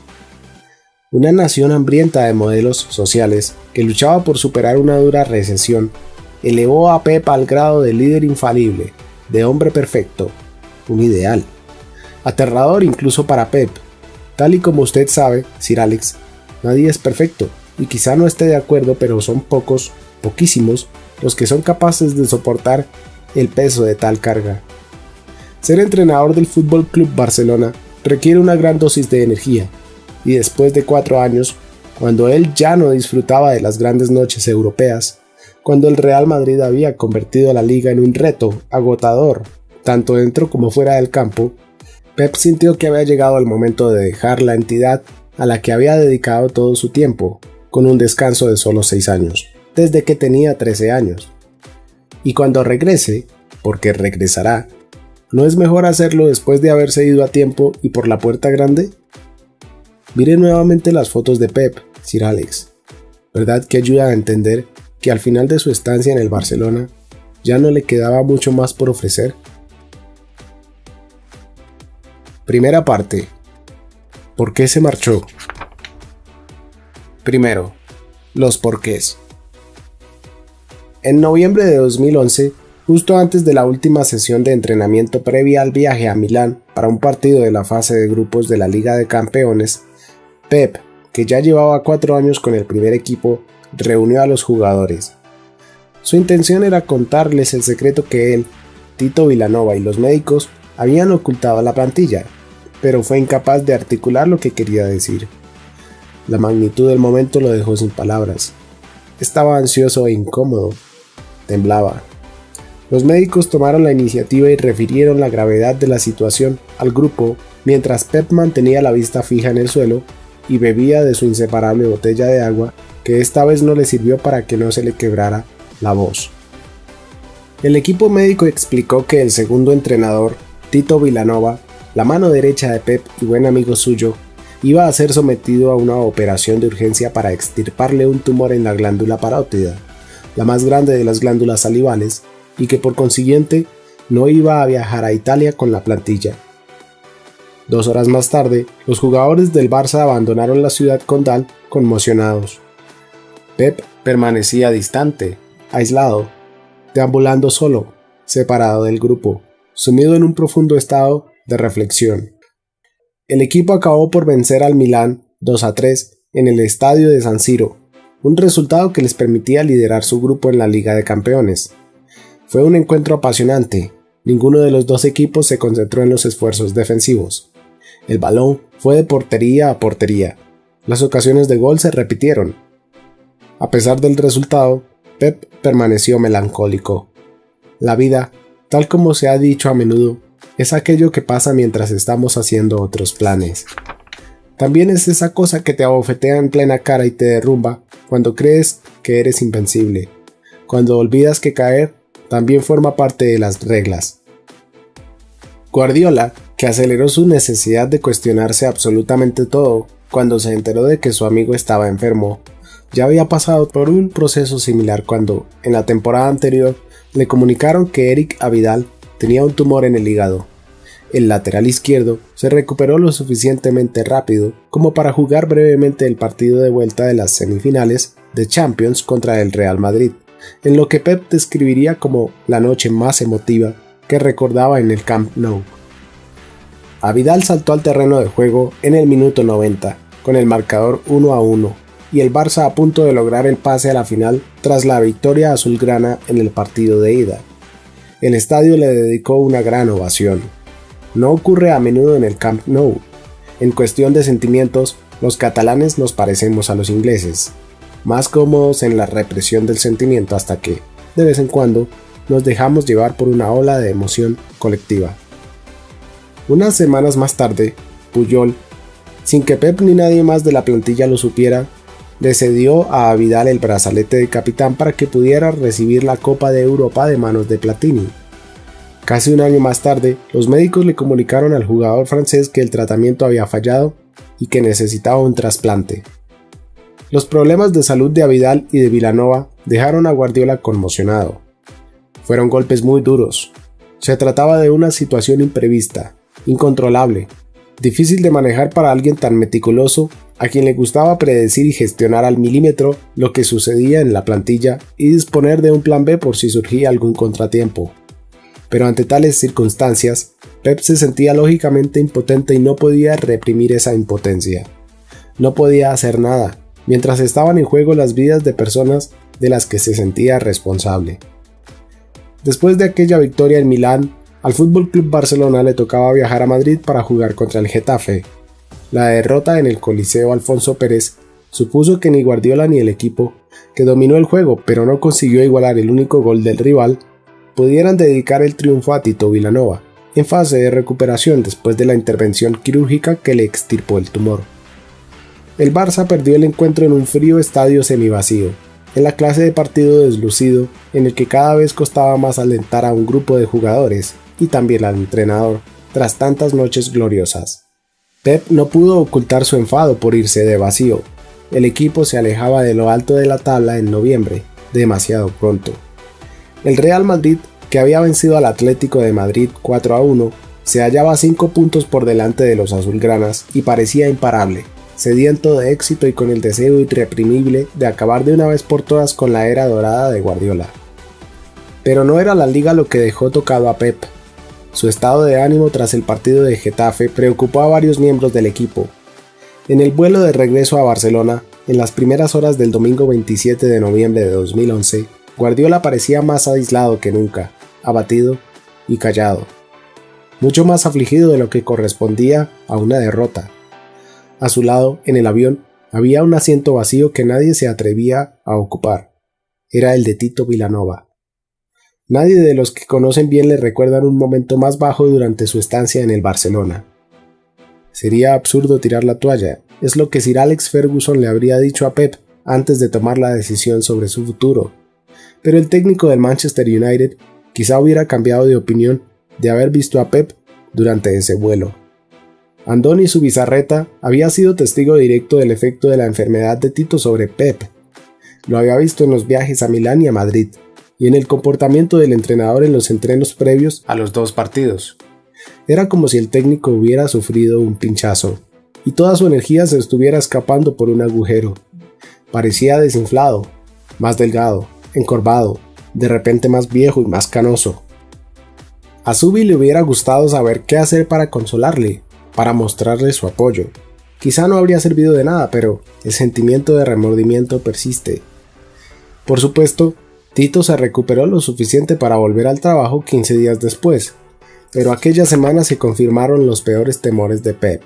Una nación hambrienta de modelos sociales que luchaba por superar una dura recesión, elevó a Pep al grado de líder infalible, de hombre perfecto, un ideal. Aterrador incluso para Pep. Tal y como usted sabe, Sir Alex, nadie es perfecto, y quizá no esté de acuerdo, pero son pocos, poquísimos, los que son capaces de soportar el peso de tal carga. Ser entrenador del Fútbol Club Barcelona requiere una gran dosis de energía, y después de 4 años, cuando él ya no disfrutaba de las grandes noches europeas, cuando el Real Madrid había convertido a la liga en un reto agotador, tanto dentro como fuera del campo, Pep sintió que había llegado el momento de dejar la entidad a la que había dedicado todo su tiempo, con un descanso de solo 6 años, desde que tenía 13 años. Y cuando regrese, porque regresará, ¿no es mejor hacerlo después de haberse ido a tiempo y por la puerta grande? Mire nuevamente las fotos de Pep, Sir Alex. ¿Verdad que ayuda a entender que al final de su estancia en el Barcelona ya no le quedaba mucho más por ofrecer? Primera parte. ¿Por qué se marchó? Primero, los porqués. En noviembre de 2011, justo antes de la última sesión de entrenamiento previa al viaje a Milán para un partido de la fase de grupos de la Liga de Campeones, Pep, que ya llevaba 4 años con el primer equipo, reunió a los jugadores. Su intención era contarles el secreto que él, Tito Vilanova y los médicos habían ocultado a la plantilla, pero fue incapaz de articular lo que quería decir. La magnitud del momento lo dejó sin palabras. Estaba ansioso e incómodo. Temblaba. Los médicos tomaron la iniciativa y refirieron la gravedad de la situación al grupo mientras Pep mantenía la vista fija en el suelo y bebía de su inseparable botella de agua que esta vez no le sirvió para que no se le quebrara la voz. El equipo médico explicó que el segundo entrenador, Tito Vilanova, la mano derecha de Pep y buen amigo suyo, iba a ser sometido a una operación de urgencia para extirparle un tumor en la glándula parótida, la más grande de las glándulas salivales, y que por consiguiente no iba a viajar a Italia con la plantilla. 2 horas más tarde, los jugadores del Barça abandonaron la ciudad condal conmocionados. Pep permanecía distante, aislado, deambulando solo, separado del grupo, sumido en un profundo estado de reflexión. El equipo acabó por vencer al Milán 2-3 en el estadio de San Siro, un resultado que les permitía liderar su grupo en la Liga de Campeones. Fue un encuentro apasionante. Ninguno de los 2 equipos se concentró en los esfuerzos defensivos. El balón fue de portería a portería. Las ocasiones de gol se repitieron. A pesar del resultado, Pep permaneció melancólico. La vida, tal como se ha dicho a menudo, es aquello que pasa mientras estamos haciendo otros planes. También es esa cosa que te abofetea en plena cara y te derrumba cuando crees que eres invencible. Cuando olvidas que caer también forma parte de las reglas. Guardiola, que aceleró su necesidad de cuestionarse absolutamente todo cuando se enteró de que su amigo estaba enfermo, ya había pasado por un proceso similar cuando, en la temporada anterior, le comunicaron que Eric Abidal tenía un tumor en el hígado. El lateral izquierdo se recuperó lo suficientemente rápido como para jugar brevemente el partido de vuelta de las semifinales de Champions contra el Real Madrid, en lo que Pep describiría como la noche más emotiva que recordaba en el Camp Nou. Abidal saltó al terreno de juego en el minuto 90, con el marcador 1-1, y el Barça a punto de lograr el pase a la final tras la victoria azulgrana en el partido de ida. El estadio le dedicó una gran ovación. No ocurre a menudo en el Camp Nou. En cuestión de sentimientos, los catalanes nos parecemos a los ingleses. más cómodos en la represión del sentimiento hasta que, de vez en cuando, nos dejamos llevar por una ola de emoción colectiva. Unas semanas más tarde, Puyol, sin que Pep ni nadie más de la plantilla lo supiera, le cedió a Vidal el brazalete de capitán para que pudiera recibir la Copa de Europa de manos de Platini. Casi un año más tarde, los médicos le comunicaron al jugador francés que el tratamiento había fallado y que necesitaba un trasplante. Los problemas de salud de Vidal y de Vilanova dejaron a Guardiola conmocionado. Fueron golpes muy duros. Se trataba de una situación imprevista, incontrolable, difícil de manejar para alguien tan meticuloso, a quien le gustaba predecir y gestionar al milímetro lo que sucedía en la plantilla y disponer de un plan B por si surgía algún contratiempo. Pero ante tales circunstancias, Pep se sentía lógicamente impotente y no podía reprimir esa impotencia. No podía hacer nada, mientras estaban en juego las vidas de personas de las que se sentía responsable. Después de aquella victoria en Milán, al FC Barcelona le tocaba viajar a Madrid para jugar contra el Getafe. La derrota en el Coliseo Alfonso Pérez supuso que ni Guardiola ni el equipo, que dominó el juego pero no consiguió igualar el único gol del rival, pudieran dedicar el triunfo a Tito Vilanova, en fase de recuperación después de la intervención quirúrgica que le extirpó el tumor. El Barça perdió el encuentro en un frío estadio semivacío, en la clase de partido deslucido en el que cada vez costaba más alentar a un grupo de jugadores y también al entrenador, tras tantas noches gloriosas. Pep no pudo ocultar su enfado por irse de vacío. El equipo se alejaba de lo alto de la tabla en noviembre, demasiado pronto. El Real Madrid, que había vencido al Atlético de Madrid 4-1, se hallaba 5 puntos por delante de los azulgranas y parecía imparable, sediento de éxito y con el deseo irreprimible de acabar de una vez por todas con la era dorada de Guardiola. Pero no era la liga lo que dejó tocado a Pep. Su estado de ánimo tras el partido de Getafe preocupó a varios miembros del equipo. En el vuelo de regreso a Barcelona, en las primeras horas del domingo 27 de noviembre de 2011, Guardiola parecía más aislado que nunca, abatido y callado. Mucho más afligido de lo que correspondía a una derrota. A su lado, en el avión, había un asiento vacío que nadie se atrevía a ocupar. Era el de Tito Vilanova. Nadie de los que conocen bien le recuerdan un momento más bajo durante su estancia en el Barcelona. Sería absurdo tirar la toalla, es lo que Sir Alex Ferguson le habría dicho a Pep antes de tomar la decisión sobre su futuro. Pero el técnico del Manchester United quizá hubiera cambiado de opinión de haber visto a Pep durante ese vuelo. Andoni Zubizarreta había sido testigo directo del efecto de la enfermedad de Tito sobre Pep. Lo había visto en los viajes a Milán y a Madrid, y en el comportamiento del entrenador en los entrenos previos a los dos partidos. Era como si el técnico hubiera sufrido un pinchazo, y toda su energía se estuviera escapando por un agujero. Parecía desinflado, más delgado, encorvado, de repente más viejo y más canoso. A Zubi le hubiera gustado saber qué hacer para consolarle, para mostrarle su apoyo. Quizá no habría servido de nada, pero el sentimiento de remordimiento persiste. Por supuesto, Tito se recuperó lo suficiente para volver al trabajo 15 días después, pero aquella semana se confirmaron los peores temores de Pep.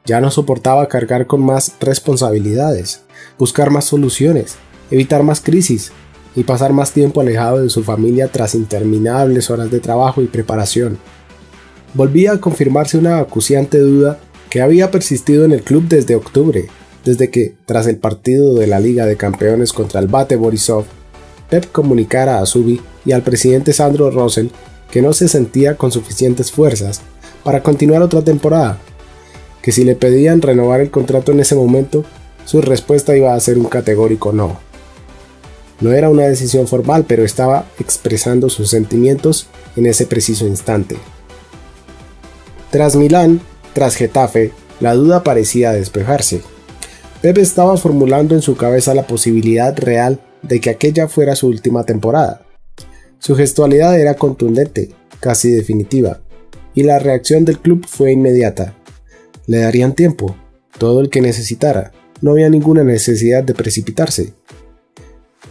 Ya no soportaba cargar con más responsabilidades, buscar más soluciones, evitar más crisis y pasar más tiempo alejado de su familia tras interminables horas de trabajo y preparación. Volvía a confirmarse una acuciante duda que había persistido en el club desde octubre, desde que, tras el partido de la Liga de Campeones contra el Bate Borisov, Pep comunicara a Zubi y al presidente Sandro Rosell que no se sentía con suficientes fuerzas para continuar otra temporada, que si le pedían renovar el contrato en ese momento, su respuesta iba a ser un categórico no. No era una decisión formal, pero estaba expresando sus sentimientos en ese preciso instante. Tras Milán, tras Getafe, la duda parecía despejarse. Pep estaba formulando en su cabeza la posibilidad real de que aquella fuera su última temporada. Su gestualidad era contundente, casi definitiva, y la reacción del club fue inmediata. Le darían tiempo, todo el que necesitara, no había ninguna necesidad de precipitarse.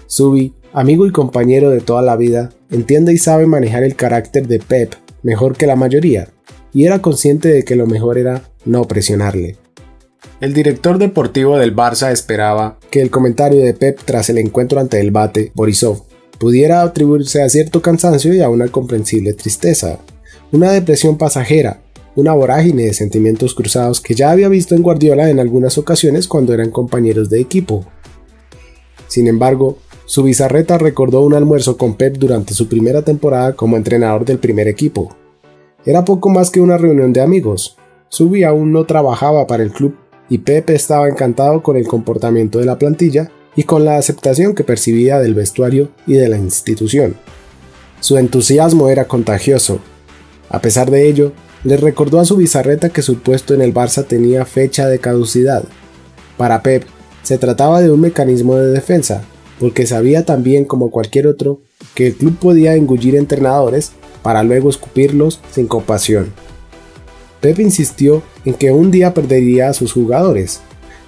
Zubi, amigo y compañero de toda la vida, entiende y sabe manejar el carácter de Pep mejor que la mayoría, y era consciente de que lo mejor era no presionarle. El director deportivo del Barça esperaba que el comentario de Pep tras el encuentro ante el Bate, Borisov, pudiera atribuirse a cierto cansancio y a una comprensible tristeza, una depresión pasajera, una vorágine de sentimientos cruzados que ya había visto en Guardiola en algunas ocasiones cuando eran compañeros de equipo. Sin embargo, Zubizarreta recordó un almuerzo con Pep durante su primera temporada como entrenador del primer equipo. Era poco más que una reunión de amigos. Zubi aún no trabajaba para el club y Pep estaba encantado con el comportamiento de la plantilla y con la aceptación que percibía del vestuario y de la institución. Su entusiasmo era contagioso. A pesar de ello, le recordó a Zubizarreta que su puesto en el Barça tenía fecha de caducidad. Para Pep, se trataba de un mecanismo de defensa, porque sabía también como cualquier otro que el club podía engullir entrenadores para luego escupirlos sin compasión. Pep insistió en que un día perdería a sus jugadores,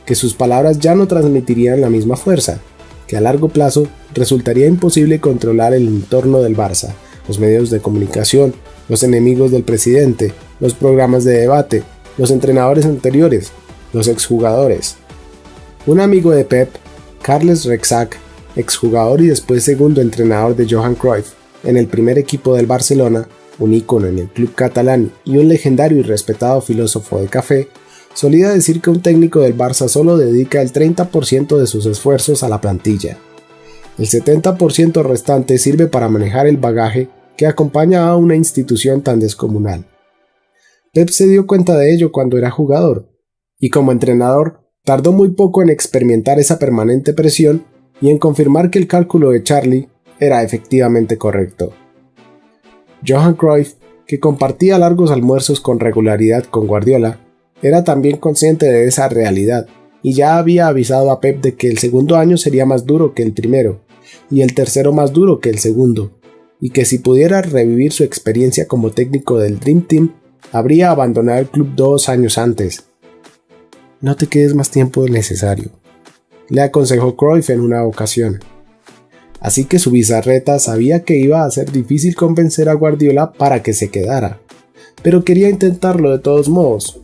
que sus palabras ya no transmitirían la misma fuerza, que a largo plazo resultaría imposible controlar el entorno del Barça, los medios de comunicación, los enemigos del presidente, los programas de debate, los entrenadores anteriores, los exjugadores. Un amigo de Pep, Carles Rexach, exjugador y después segundo entrenador de Johan Cruyff en el primer equipo del Barcelona, un ícono en el club catalán y un legendario y respetado filósofo de café, solía decir que un técnico del Barça solo dedica el 30% de sus esfuerzos a la plantilla. El 70% restante sirve para manejar el bagaje que acompaña a una institución tan descomunal. Pep se dio cuenta de ello cuando era jugador, y como entrenador tardó muy poco en experimentar esa permanente presión y en confirmar que el cálculo de Charlie era efectivamente correcto. Johan Cruyff, que compartía largos almuerzos con regularidad con Guardiola, era también consciente de esa realidad y ya había avisado a Pep de que el segundo año sería más duro que el primero y el tercero más duro que el segundo, y que si pudiera revivir su experiencia como técnico del Dream Team, habría abandonado el club 2 años antes. No te quedes más tiempo del necesario, le aconsejó Cruyff en una ocasión. Así que Zubizarreta sabía que iba a ser difícil convencer a Guardiola para que se quedara, pero quería intentarlo de todos modos.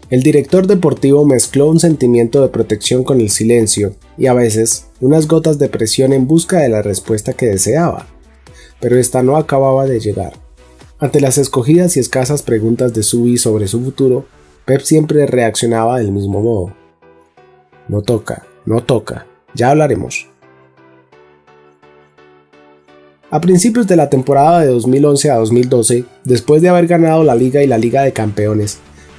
El director deportivo mezcló un sentimiento de protección con el silencio y a veces unas gotas de presión en busca de la respuesta que deseaba, pero esta no acababa de llegar. Ante las escogidas y escasas preguntas de Zubi sobre su futuro, Pep siempre reaccionaba del mismo modo. No toca, ya hablaremos. A principios de la temporada de 2011 a 2012, después de haber ganado la Liga y la Liga de Campeones,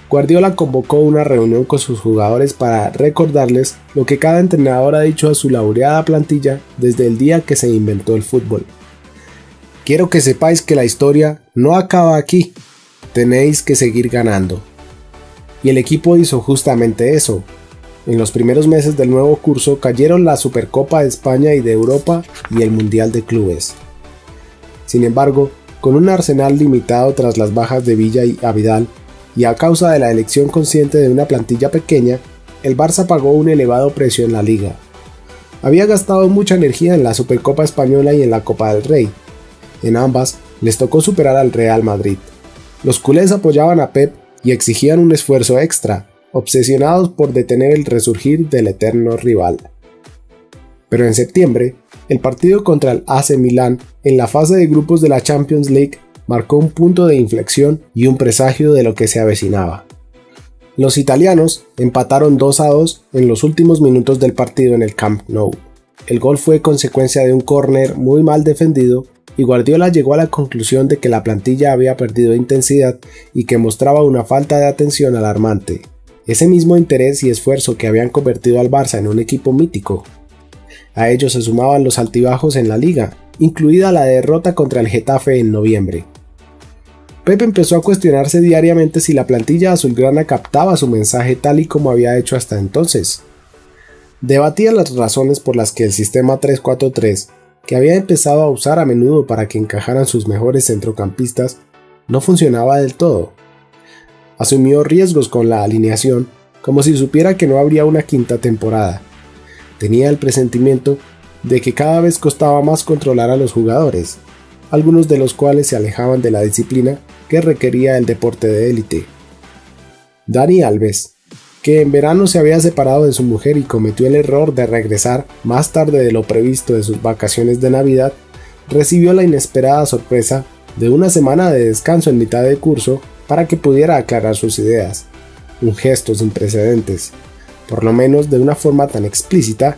Guardiola convocó una reunión con sus jugadores para recordarles lo que cada entrenador ha dicho a su laureada plantilla desde el día que se inventó el fútbol. Quiero que sepáis que la historia no acaba aquí, tenéis que seguir ganando. Y el equipo hizo justamente eso. En los primeros meses del nuevo curso cayeron la Supercopa de España y de Europa y el Mundial de Clubes. Sin embargo, con un arsenal limitado tras las bajas de Villa y Abidal, y a causa de la elección consciente de una plantilla pequeña, el Barça pagó un elevado precio en la Liga. Había gastado mucha energía en la Supercopa Española y en la Copa del Rey. En ambas, les tocó superar al Real Madrid. Los culés apoyaban a Pep y exigían un esfuerzo extra, obsesionados por detener el resurgir del eterno rival. Pero en septiembre, el partido contra el AC Milán en la fase de grupos de la Champions League marcó un punto de inflexión y un presagio de lo que se avecinaba. Los italianos empataron 2-2 en los últimos minutos del partido en el Camp Nou. El gol fue consecuencia de un córner muy mal defendido y Guardiola llegó a la conclusión de que la plantilla había perdido intensidad y que mostraba una falta de atención alarmante. Ese mismo interés y esfuerzo que habían convertido al Barça en un equipo mítico. A ello se sumaban los altibajos en la liga, incluida la derrota contra el Getafe en noviembre. Pep empezó a cuestionarse diariamente si la plantilla azulgrana captaba su mensaje tal y como había hecho hasta entonces. Debatía las razones por las que el sistema 3-4-3, que había empezado a usar a menudo para que encajaran sus mejores centrocampistas, no funcionaba del todo. Asumió riesgos con la alineación, como si supiera que no habría una quinta temporada. Tenía el presentimiento de que cada vez costaba más controlar a los jugadores, algunos de los cuales se alejaban de la disciplina que requería el deporte de élite. Dani Alves, que en verano se había separado de su mujer y cometió el error de regresar más tarde de lo previsto de sus vacaciones de Navidad, recibió la inesperada sorpresa de una semana de descanso en mitad de curso para que pudiera aclarar sus ideas. Un gesto sin precedentes, por lo menos de una forma tan explícita,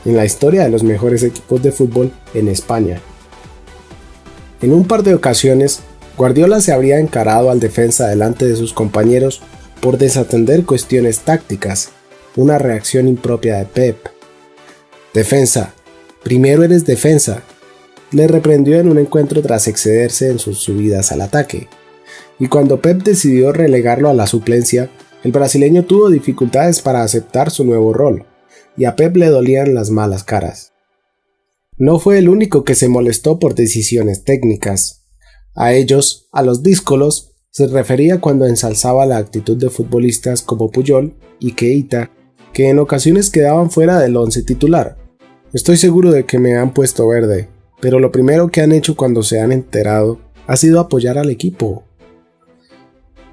en la historia de los mejores equipos de fútbol en España. En un par de ocasiones, Guardiola se habría encarado al defensa delante de sus compañeros por desatender cuestiones tácticas, una reacción impropia de Pep. «Defensa, primero eres defensa», le reprendió en un encuentro tras excederse en sus subidas al ataque. Y cuando Pep decidió relegarlo a la suplencia, el brasileño tuvo dificultades para aceptar su nuevo rol, y a Pep le dolían las malas caras. No fue el único que se molestó por decisiones técnicas. A ellos, a los díscolos, se refería cuando ensalzaba la actitud de futbolistas como Puyol y Keita, que en ocasiones quedaban fuera del once titular. «Estoy seguro de que me han puesto verde, pero lo primero que han hecho cuando se han enterado ha sido apoyar al equipo».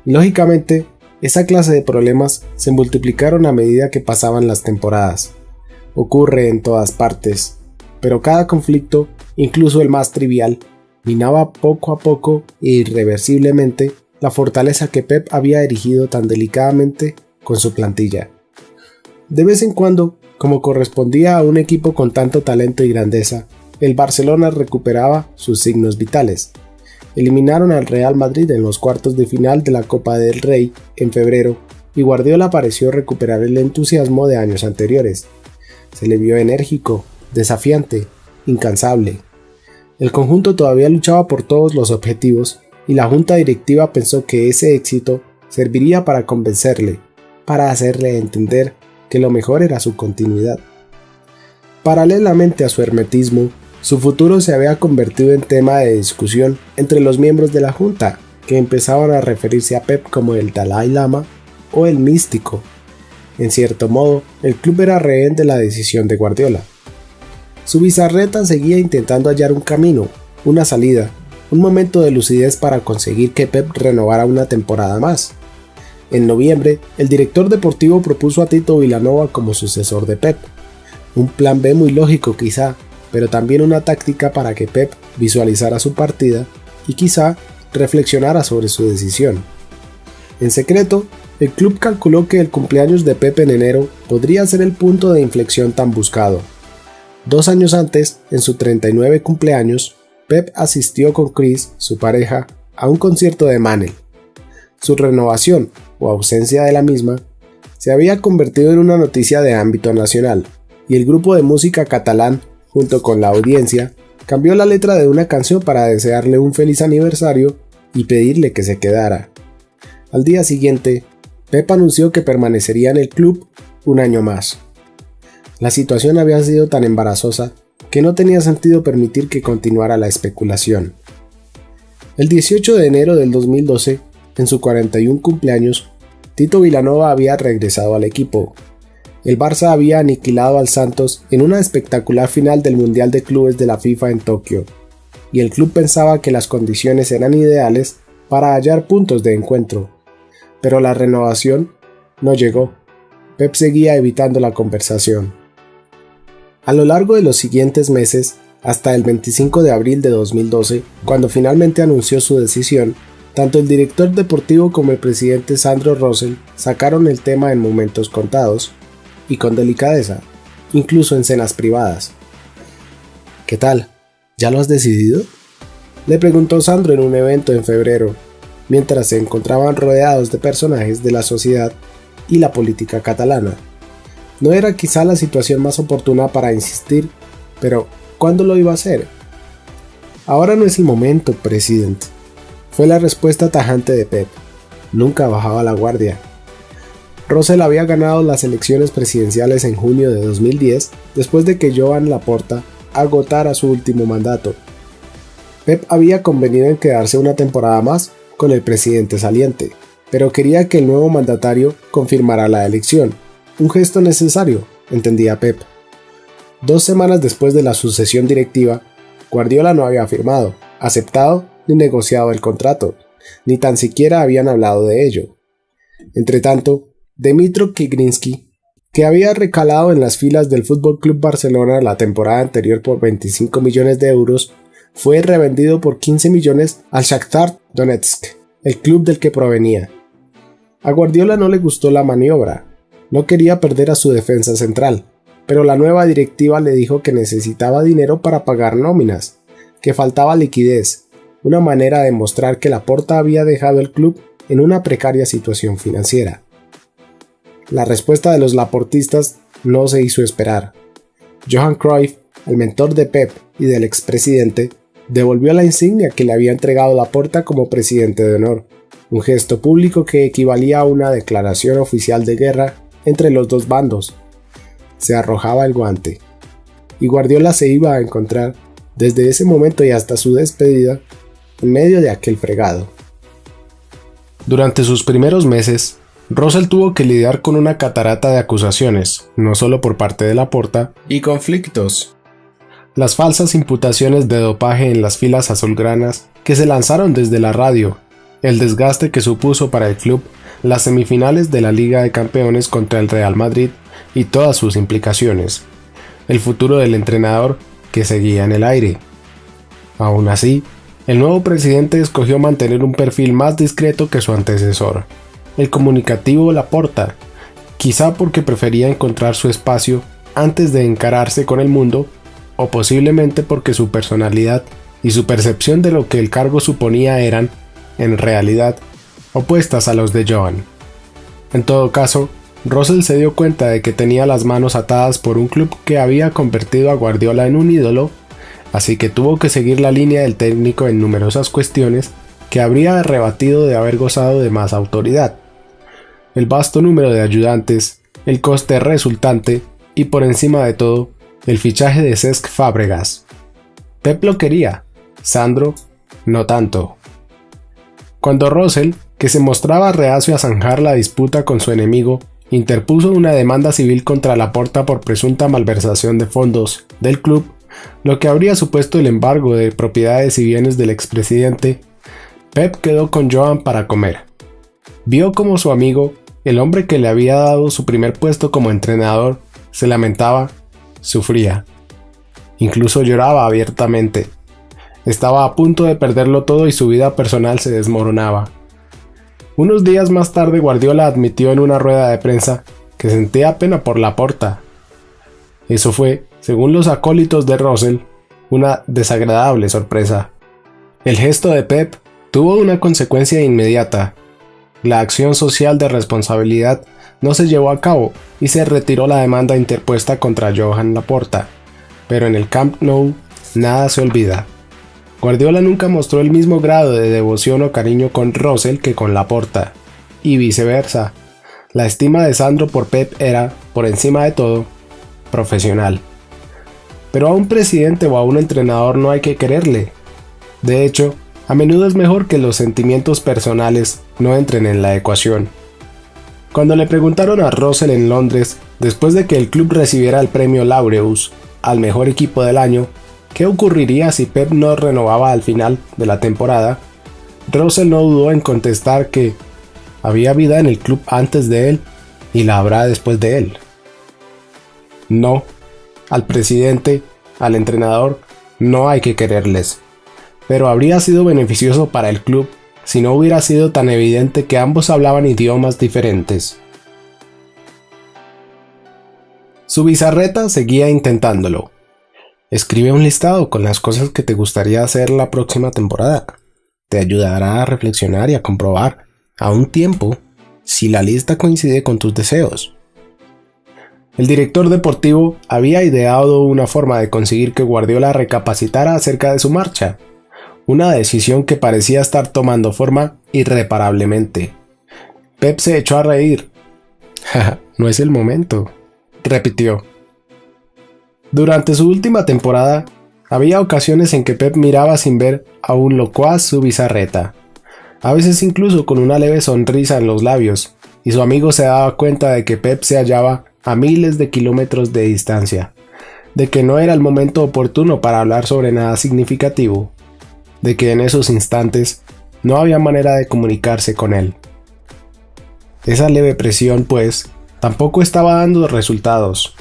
Lógicamente, esa clase de problemas se multiplicaron a medida que pasaban las temporadas. Ocurre en todas partes, pero cada conflicto, incluso el más trivial, minaba poco a poco e irreversiblemente la fortaleza que Pep había erigido tan delicadamente con su plantilla. De vez en cuando, como correspondía a un equipo con tanto talento y grandeza, el Barcelona recuperaba sus signos vitales. Eliminaron al Real Madrid en los cuartos de final de la Copa del Rey en febrero y Guardiola pareció recuperar el entusiasmo de años anteriores. Se le vio enérgico, desafiante, incansable. El conjunto todavía luchaba por todos los objetivos y la junta directiva pensó que ese éxito serviría para convencerle, para hacerle entender que lo mejor era su continuidad. Paralelamente a su hermetismo, su futuro se había convertido en tema de discusión entre los miembros de la junta, que empezaban a referirse a Pep como el Dalai Lama o el místico. En cierto modo, el club era rehén de la decisión de Guardiola. Su bizarreta seguía intentando hallar un camino, una salida, un momento de lucidez para conseguir que Pep renovara una temporada más. En noviembre, el director deportivo propuso a Tito Vilanova como sucesor de Pep. Un plan B muy lógico quizá, pero también una táctica para que Pep visualizara su partida y quizá reflexionara sobre su decisión. En secreto, el club calculó que el cumpleaños de Pep en enero podría ser el punto de inflexión tan buscado. 2 años antes, en su 39 cumpleaños, Pep asistió con Chris, su pareja, a un concierto de Manel. Su renovación, o ausencia de la misma, se había convertido en una noticia de ámbito nacional, y el grupo de música catalán, junto con la audiencia, cambió la letra de una canción para desearle un feliz aniversario y pedirle que se quedara. Al día siguiente, Pep anunció que permanecería en el club un año más. La situación había sido tan embarazosa que no tenía sentido permitir que continuara la especulación. El 18 de enero del 2012, en su 41 cumpleaños, Tito Vilanova había regresado al equipo. El Barça había aniquilado al Santos en una espectacular final del Mundial de Clubes de la FIFA en Tokio, y el club pensaba que las condiciones eran ideales para hallar puntos de encuentro. Pero la renovación no llegó. Pep seguía evitando la conversación. A lo largo de los siguientes meses, hasta el 25 de abril de 2012, cuando finalmente anunció su decisión, tanto el director deportivo como el presidente Sandro Rosell sacaron el tema en momentos contados y con delicadeza, incluso en cenas privadas. «¿Qué tal? ¿Ya lo has decidido?», le preguntó Sandro en un evento en febrero, mientras se encontraban rodeados de personajes de la sociedad y la política catalana. No era quizá la situación más oportuna para insistir, pero ¿cuándo lo iba a hacer? «Ahora no es el momento, presidente», fue la respuesta tajante de Pep. Nunca bajaba la guardia. Rosell había ganado las elecciones presidenciales en junio de 2010, después de que Joan Laporta agotara su último mandato. Pep había convenido en quedarse una temporada más con el presidente saliente, pero quería que el nuevo mandatario confirmara la elección. Un gesto necesario, entendía Pep. 2 semanas después de la sucesión directiva, Guardiola no había firmado, aceptado ni negociado el contrato, ni tan siquiera habían hablado de ello. Entretanto, Dmytro Kigrinsky, que había recalado en las filas del Fútbol Club Barcelona la temporada anterior por 25 millones de euros, fue revendido por 15 millones al Shakhtar Donetsk, el club del que provenía. A Guardiola no le gustó la maniobra, no quería perder a su defensa central, pero la nueva directiva le dijo que necesitaba dinero para pagar nóminas, que faltaba liquidez, una manera de mostrar que Laporta había dejado el club en una precaria situación financiera. La respuesta de los laportistas no se hizo esperar. Johan Cruyff, el mentor de Pep y del expresidente, devolvió la insignia que le había entregado Laporta como presidente de honor, un gesto público que equivalía a una declaración oficial de guerra entre los dos bandos. Se arrojaba el guante, y Guardiola se iba a encontrar, desde ese momento y hasta su despedida, en medio de aquel fregado. Durante sus primeros meses, Rosell tuvo que lidiar con una catarata de acusaciones, no solo por parte de Laporta, y conflictos. Las falsas imputaciones de dopaje en las filas azulgranas que se lanzaron desde la radio, el desgaste que supuso para el club las semifinales de la Liga de Campeones contra el Real Madrid y todas sus implicaciones, el futuro del entrenador que seguía en el aire. Aún así, el nuevo presidente escogió mantener un perfil más discreto que su antecesor, el comunicativo Laporta, quizá porque prefería encontrar su espacio antes de encararse con el mundo, o posiblemente porque su personalidad y su percepción de lo que el cargo suponía eran, en realidad, opuestas a los de Johan. En todo caso, Rosell se dio cuenta de que tenía las manos atadas por un club que había convertido a Guardiola en un ídolo, así que tuvo que seguir la línea del técnico en numerosas cuestiones que habría rebatido de haber gozado de más autoridad. El vasto número de ayudantes, el coste resultante y, por encima de todo, el fichaje de Cesc Fábregas. Pep lo quería, Sandro no tanto. Cuando Rosell, que se mostraba reacio a zanjar la disputa con su enemigo, interpuso una demanda civil contra Laporta por presunta malversación de fondos del club, lo que habría supuesto el embargo de propiedades y bienes del expresidente, Pep quedó con Johan para comer. Vio como su amigo, el hombre que le había dado su primer puesto como entrenador, se lamentaba, sufría. Incluso lloraba abiertamente. Estaba a punto de perderlo todo y su vida personal se desmoronaba. Unos días más tarde Guardiola admitió en una rueda de prensa que sentía pena por Laporta. Eso fue, según los acólitos de Rosell, una desagradable sorpresa. El gesto de Pep tuvo una consecuencia inmediata. La acción social de responsabilidad no se llevó a cabo y se retiró la demanda interpuesta contra Johan Laporta, pero en el Camp Nou nada se olvida. Guardiola nunca mostró el mismo grado de devoción o cariño con Rosell que con Laporta, y viceversa. La estima de Sandro por Pep era, por encima de todo, profesional. Pero a un presidente o a un entrenador no hay que quererle. De hecho, a menudo es mejor que los sentimientos personales no entren en la ecuación. Cuando le preguntaron a Rosell en Londres, después de que el club recibiera el premio Laureus al mejor equipo del año, ¿qué ocurriría si Pep no renovaba al final de la temporada?, Rosell no dudó en contestar que había vida en el club antes de él y la habrá después de él. No, al presidente, al entrenador, no hay que quererles, pero habría sido beneficioso para el club si no hubiera sido tan evidente que ambos hablaban idiomas diferentes. Su bizarreta seguía intentándolo. Escribe un listado con las cosas que te gustaría hacer la próxima temporada. Te ayudará a reflexionar y a comprobar, a un tiempo, si la lista coincide con tus deseos. El director deportivo había ideado una forma de conseguir que Guardiola recapacitara acerca de su marcha, una decisión que parecía estar tomando forma irreparablemente. Pep se echó a reír. No es el momento, repitió. Durante su última temporada, había ocasiones en que Pep miraba sin ver aún locuaz su bizarreta, a veces incluso con una leve sonrisa en los labios, y su amigo se daba cuenta de que Pep se hallaba a miles de kilómetros de distancia, de que no era el momento oportuno para hablar sobre nada significativo, de que en esos instantes no había manera de comunicarse con él. Esa leve presión, pues, tampoco estaba dando resultados.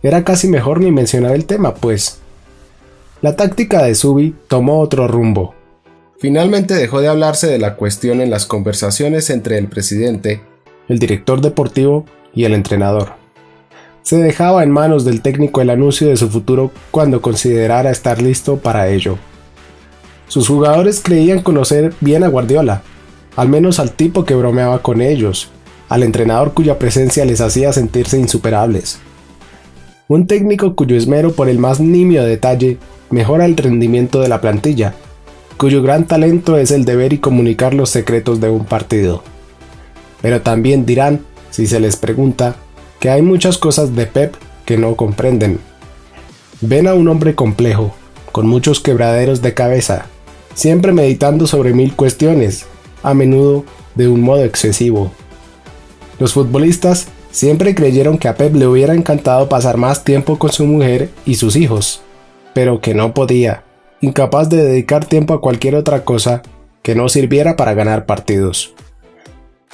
Era casi mejor ni mencionar el tema, pues. La táctica de Zubi tomó otro rumbo. Finalmente dejó de hablarse de la cuestión en las conversaciones entre el presidente, el director deportivo y el entrenador. Se dejaba en manos del técnico el anuncio de su futuro cuando considerara estar listo para ello. Sus jugadores creían conocer bien a Guardiola, al menos al tipo que bromeaba con ellos, al entrenador cuya presencia les hacía sentirse insuperables. Un técnico cuyo esmero por el más nimio detalle mejora el rendimiento de la plantilla, cuyo gran talento es el de ver y comunicar los secretos de un partido. Pero también dirán, si se les pregunta, que hay muchas cosas de Pep que no comprenden. Ven a un hombre complejo, con muchos quebraderos de cabeza, siempre meditando sobre 1000 cuestiones, a menudo de un modo excesivo. Los futbolistas siempre creyeron que a Pep le hubiera encantado pasar más tiempo con su mujer y sus hijos, pero que no podía, incapaz de dedicar tiempo a cualquier otra cosa que no sirviera para ganar partidos.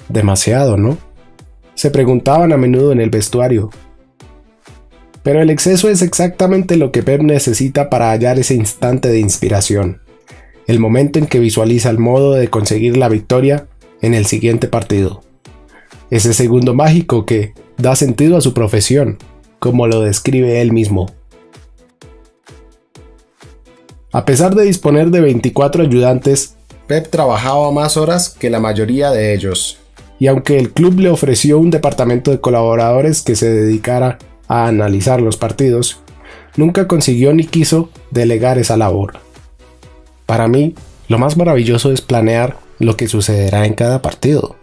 Demasiado, ¿no? Se preguntaban a menudo en el vestuario. Pero el exceso es exactamente lo que Pep necesita para hallar ese instante de inspiración, el momento en que visualiza el modo de conseguir la victoria en el siguiente partido. Ese segundo mágico que da sentido a su profesión, como lo describe él mismo. A pesar de disponer de 24 ayudantes, Pep trabajaba más horas que la mayoría de ellos. Y aunque el club le ofreció un departamento de colaboradores que se dedicara a analizar los partidos, nunca consiguió ni quiso delegar esa labor. Para mí, lo más maravilloso es planear lo que sucederá en cada partido.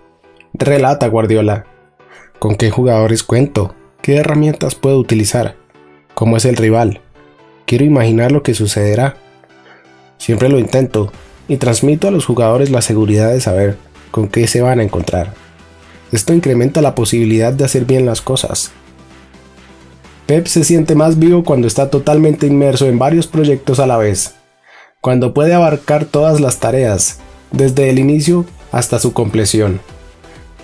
Relata Guardiola. ¿Con qué jugadores cuento? ¿Qué herramientas puedo utilizar? ¿Cómo es el rival? Quiero imaginar lo que sucederá. Siempre lo intento y transmito a los jugadores la seguridad de saber con qué se van a encontrar. Esto incrementa la posibilidad de hacer bien las cosas. Pep se siente más vivo cuando está totalmente inmerso en varios proyectos a la vez, cuando puede abarcar todas las tareas, desde el inicio hasta su compleción.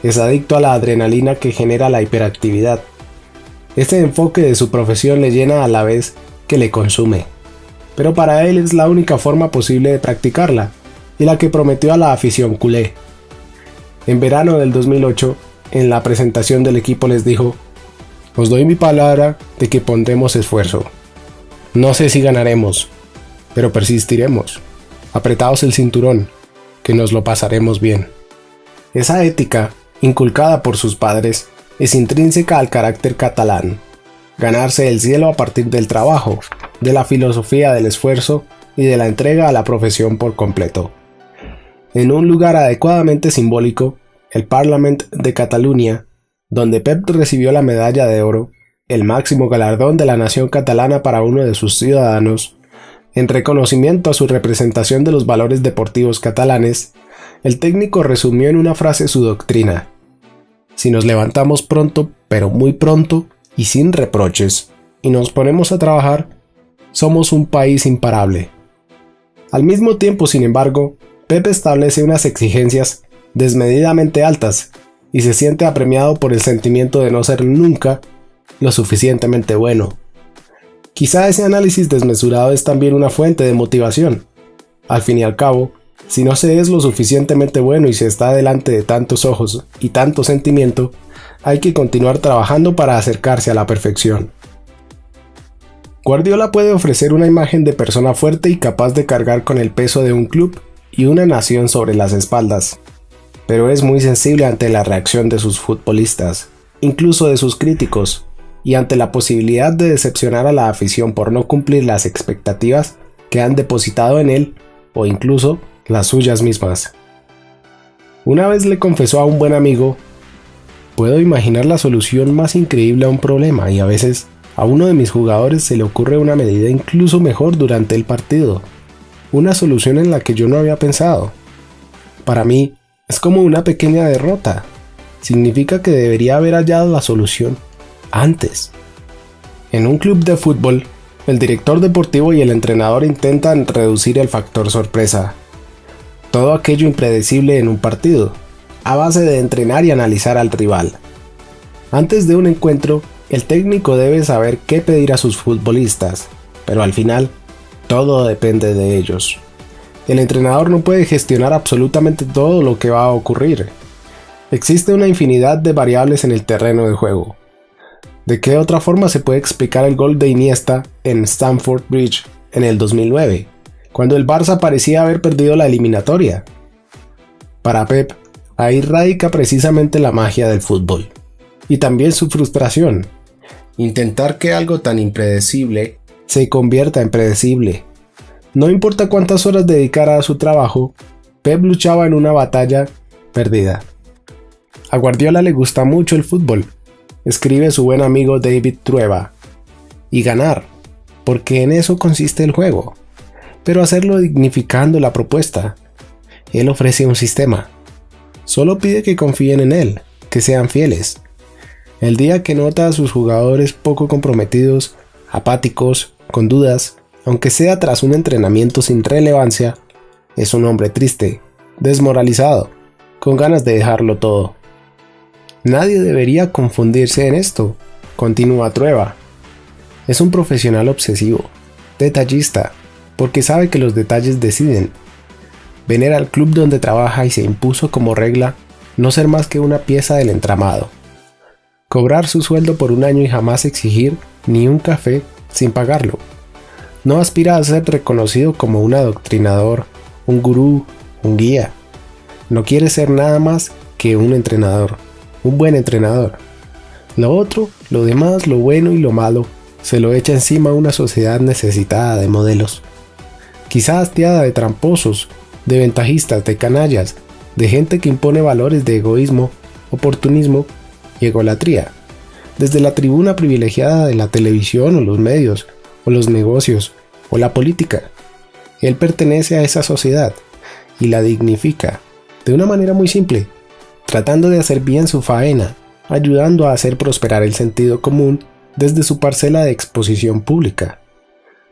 Es adicto a la adrenalina que genera la hiperactividad. Este enfoque de su profesión le llena a la vez que le consume, pero para él es la única forma posible de practicarla y la que prometió a la afición culé. En verano del 2008, en la presentación del equipo les dijo: «Os doy mi palabra de que pondremos esfuerzo. No sé si ganaremos, pero persistiremos. Apretaos el cinturón, que nos lo pasaremos bien». Esa ética, inculcada por sus padres, es intrínseca al carácter catalán. Ganarse el cielo a partir del trabajo, de la filosofía del esfuerzo y de la entrega a la profesión por completo. En un lugar adecuadamente simbólico, el Parlament de Cataluña, donde Pep recibió la medalla de oro, el máximo galardón de la nación catalana para uno de sus ciudadanos, en reconocimiento a su representación de los valores deportivos catalanes, el técnico resumió en una frase su doctrina: «Si nos levantamos pronto, pero muy pronto, y sin reproches, y nos ponemos a trabajar, somos un país imparable». Al mismo tiempo, sin embargo, Pep establece unas exigencias desmedidamente altas y se siente apremiado por el sentimiento de no ser nunca lo suficientemente bueno. Quizá ese análisis desmesurado es también una fuente de motivación. Al fin y al cabo, si no se es lo suficientemente bueno y se está delante de tantos ojos y tanto sentimiento, hay que continuar trabajando para acercarse a la perfección. Guardiola puede ofrecer una imagen de persona fuerte y capaz de cargar con el peso de un club y una nación sobre las espaldas, pero es muy sensible ante la reacción de sus futbolistas, incluso de sus críticos, y ante la posibilidad de decepcionar a la afición por no cumplir las expectativas que han depositado en él, o incluso las suyas mismas. Una vez le confesó a un buen amigo: «Puedo imaginar la solución más increíble a un problema y a veces a uno de mis jugadores se le ocurre una medida incluso mejor durante el partido. Una solución en la que yo no había pensado. Para mí, es como una pequeña derrota. Significa que debería haber hallado la solución antes». En un club de fútbol, el director deportivo y el entrenador intentan reducir el factor sorpresa, todo aquello impredecible en un partido, a base de entrenar y analizar al rival. Antes de un encuentro, el técnico debe saber qué pedir a sus futbolistas, pero al final, todo depende de ellos. El entrenador no puede gestionar absolutamente todo lo que va a ocurrir. Existe una infinidad de variables en el terreno de juego. ¿De qué otra forma se puede explicar el gol de Iniesta en Stamford Bridge en el 2009, cuando el Barça parecía haber perdido la eliminatoria? Para Pep, ahí radica precisamente la magia del fútbol, y también su frustración. Intentar que algo tan impredecible se convierta en predecible. No importa cuántas horas dedicara a su trabajo, Pep luchaba en una batalla perdida. A Guardiola le gusta mucho el fútbol, escribe su buen amigo David Trueba, y ganar, porque en eso consiste el juego, pero hacerlo dignificando la propuesta. Él ofrece un sistema, solo pide que confíen en él, que sean fieles. El día que nota a sus jugadores poco comprometidos, apáticos, con dudas, aunque sea tras un entrenamiento sin relevancia, es un hombre triste, desmoralizado, con ganas de dejarlo todo. Nadie debería confundirse en esto, continúa Trueba. Es un profesional obsesivo, detallista, porque sabe que los detalles deciden. Venera al club donde trabaja y se impuso como regla no ser más que una pieza del entramado. Cobrar su sueldo por un año y jamás exigir ni un café sin pagarlo. No aspira a ser reconocido como un adoctrinador, un gurú, un guía. No quiere ser nada más que un entrenador. Un buen entrenador. Lo otro, lo demás, lo bueno y lo malo, se lo echa encima a una sociedad necesitada de modelos. Quizá hastiada de tramposos, de ventajistas, de canallas, de gente que impone valores de egoísmo, oportunismo y egolatría. Desde la tribuna privilegiada de la televisión o los medios, o los negocios, o la política. Él pertenece a esa sociedad y la dignifica, de una manera muy simple, tratando de hacer bien su faena, ayudando a hacer prosperar el sentido común desde su parcela de exposición pública,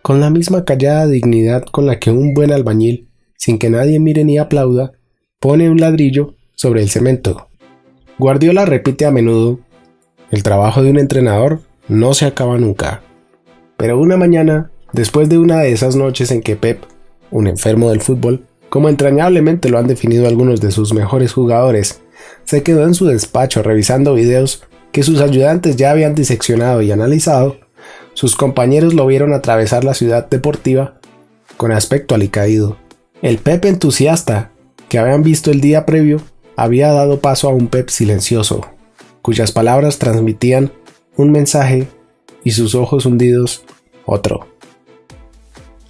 con la misma callada dignidad con la que un buen albañil, sin que nadie mire ni aplauda, pone un ladrillo sobre el cemento. Guardiola repite a menudo: el trabajo de un entrenador no se acaba nunca. Pero una mañana, después de una de esas noches en que Pep, un enfermo del fútbol, como entrañablemente lo han definido algunos de sus mejores jugadores, se quedó en su despacho revisando videos que sus ayudantes ya habían diseccionado y analizado, sus compañeros lo vieron atravesar la ciudad deportiva con aspecto alicaído. El Pep entusiasta que habían visto el día previo había dado paso a un Pep silencioso, cuyas palabras transmitían un mensaje y sus ojos hundidos otro.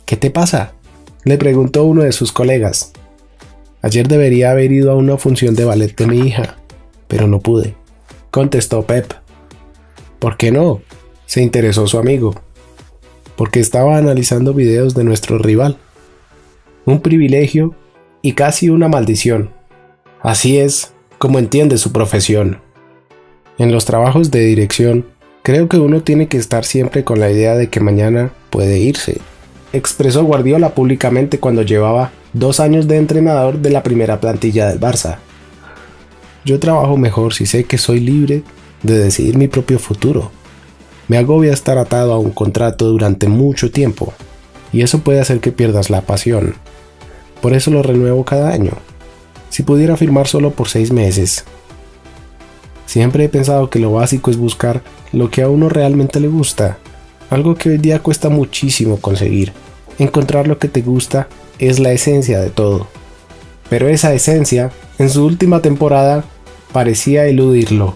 ¿Qué te pasa?, le preguntó uno de sus colegas. Ayer debería haber ido a una función de ballet de mi hija, pero no pude, contestó Pep. ¿Por qué no?, se interesó su amigo. Porque estaba analizando videos de nuestro rival. Un privilegio y casi una maldición. Así es como entiende su profesión. En los trabajos de dirección, creo que uno tiene que estar siempre con la idea de que mañana puede irse, expresó Guardiola públicamente cuando llevaba 2 años de entrenador de la primera plantilla del Barça. Yo trabajo mejor si sé que soy libre de decidir mi propio futuro. Me agobia estar atado a un contrato durante mucho tiempo, y eso puede hacer que pierdas la pasión. Por eso lo renuevo cada año. Si pudiera firmar solo por 6 meses. Siempre he pensado que lo básico es buscar lo que a uno realmente le gusta, algo que hoy día cuesta muchísimo conseguir. Encontrar lo que te gusta es la esencia de todo. Pero esa esencia, en su última temporada, parecía eludirlo.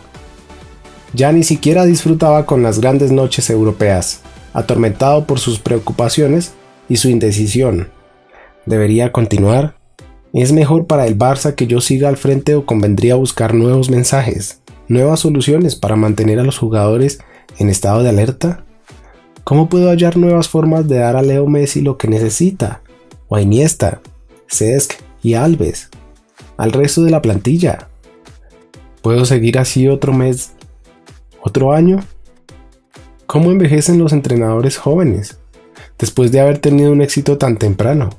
Ya ni siquiera disfrutaba con las grandes noches europeas, atormentado por sus preocupaciones y su indecisión. ¿Debería continuar? ¿Es mejor para el Barça que yo siga al frente o convendría buscar nuevos mensajes, nuevas soluciones para mantener a los jugadores en estado de alerta? ¿Cómo puedo hallar nuevas formas de dar a Leo Messi lo que necesita? O a Iniesta, Cesc y Alves, al resto de la plantilla. ¿Puedo seguir así otro mes, otro año? ¿Cómo envejecen los entrenadores jóvenes, después de haber tenido un éxito tan temprano?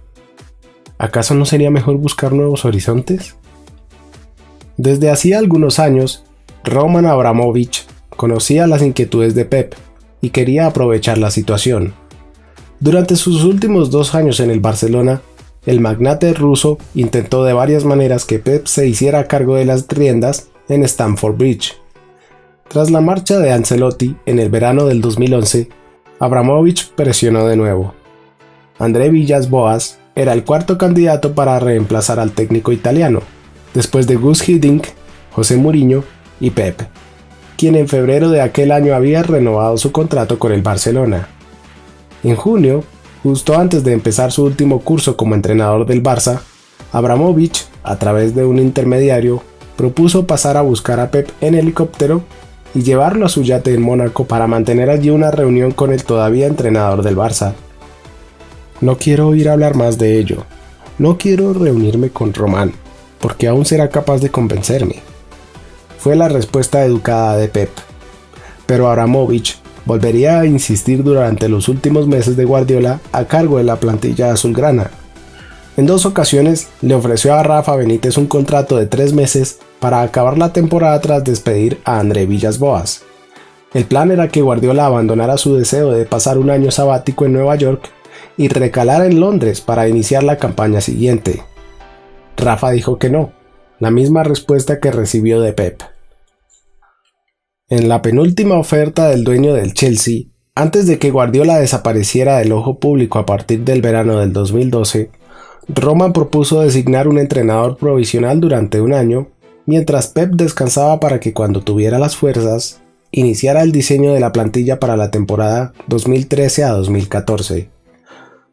¿Acaso no sería mejor buscar nuevos horizontes? Desde hacía algunos años, Roman Abramovich conocía las inquietudes de Pep y quería aprovechar la situación. Durante sus últimos 2 años en el Barcelona, el magnate ruso intentó de varias maneras que Pep se hiciera cargo de las riendas en Stamford Bridge. Tras la marcha de Ancelotti en el verano del 2011, Abramovich presionó de nuevo. André Villas-Boas era el cuarto candidato para reemplazar al técnico italiano, después de Guus Hiddink, José Mourinho y Pep, quien en febrero de aquel año había renovado su contrato con el Barcelona. En junio, justo antes de empezar su último curso como entrenador del Barça, Abramovich, a través de un intermediario, propuso pasar a buscar a Pep en helicóptero y llevarlo a su yate en Mónaco para mantener allí una reunión con el todavía entrenador del Barça. No quiero oír hablar más de ello. No quiero reunirme con Román, porque aún será capaz de convencerme. Fue la respuesta educada de Pep. Pero Abramovich volvería a insistir durante los últimos meses de Guardiola a cargo de la plantilla azulgrana. En 2 ocasiones le ofreció a Rafa Benítez un contrato de 3 meses para acabar la temporada tras despedir a André Villas-Boas. El plan era que Guardiola abandonara su deseo de pasar un año sabático en Nueva York y recalar en Londres para iniciar la campaña siguiente. Rafa dijo que no, la misma respuesta que recibió de Pep. En la penúltima oferta del dueño del Chelsea, antes de que Guardiola desapareciera del ojo público a partir del verano del 2012, Roman propuso designar un entrenador provisional durante un año, mientras Pep descansaba para que cuando tuviera las fuerzas, iniciara el diseño de la plantilla para la temporada 2013 a 2014.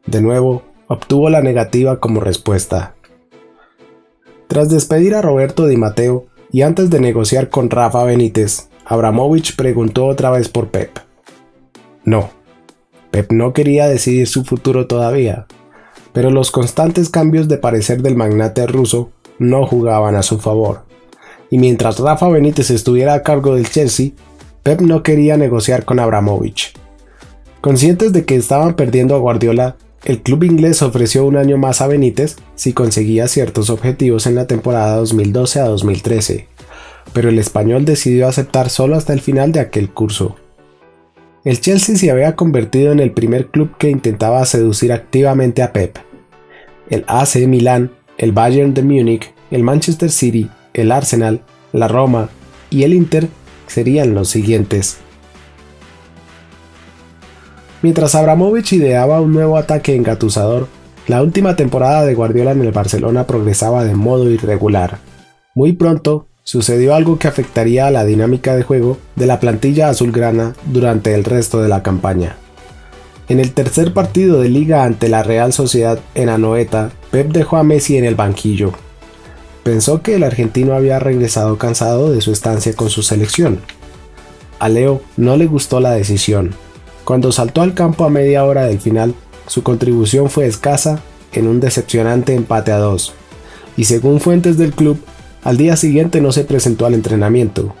De nuevo, obtuvo la negativa como respuesta. Tras despedir a Roberto Di Matteo y antes de negociar con Rafa Benítez, Abramovich preguntó otra vez por Pep. No, Pep no quería decidir su futuro todavía, pero los constantes cambios de parecer del magnate ruso no jugaban a su favor. Y mientras Rafa Benítez estuviera a cargo del Chelsea, Pep no quería negociar con Abramovich. Conscientes de que estaban perdiendo a Guardiola, el club inglés ofreció un año más a Benítez si conseguía ciertos objetivos en la temporada 2012 a 2013, pero el español decidió aceptar solo hasta el final de aquel curso. El Chelsea se había convertido en el primer club que intentaba seducir activamente a Pep. El AC Milán, el Bayern de Múnich, el Manchester City, el Arsenal, la Roma y el Inter serían los siguientes. Mientras Abramovich ideaba un nuevo ataque engatusador, la última temporada de Guardiola en el Barcelona progresaba de modo irregular. Muy pronto, sucedió algo que afectaría a la dinámica de juego de la plantilla azulgrana durante el resto de la campaña. En el tercer partido de liga ante la Real Sociedad en Anoeta, Pep dejó a Messi en el banquillo. Pensó que el argentino había regresado cansado de su estancia con su selección. A Leo no le gustó la decisión. Cuando saltó al campo a media hora del final, su contribución fue escasa en un decepcionante empate a 2, y según fuentes del club, al día siguiente no se presentó al entrenamiento.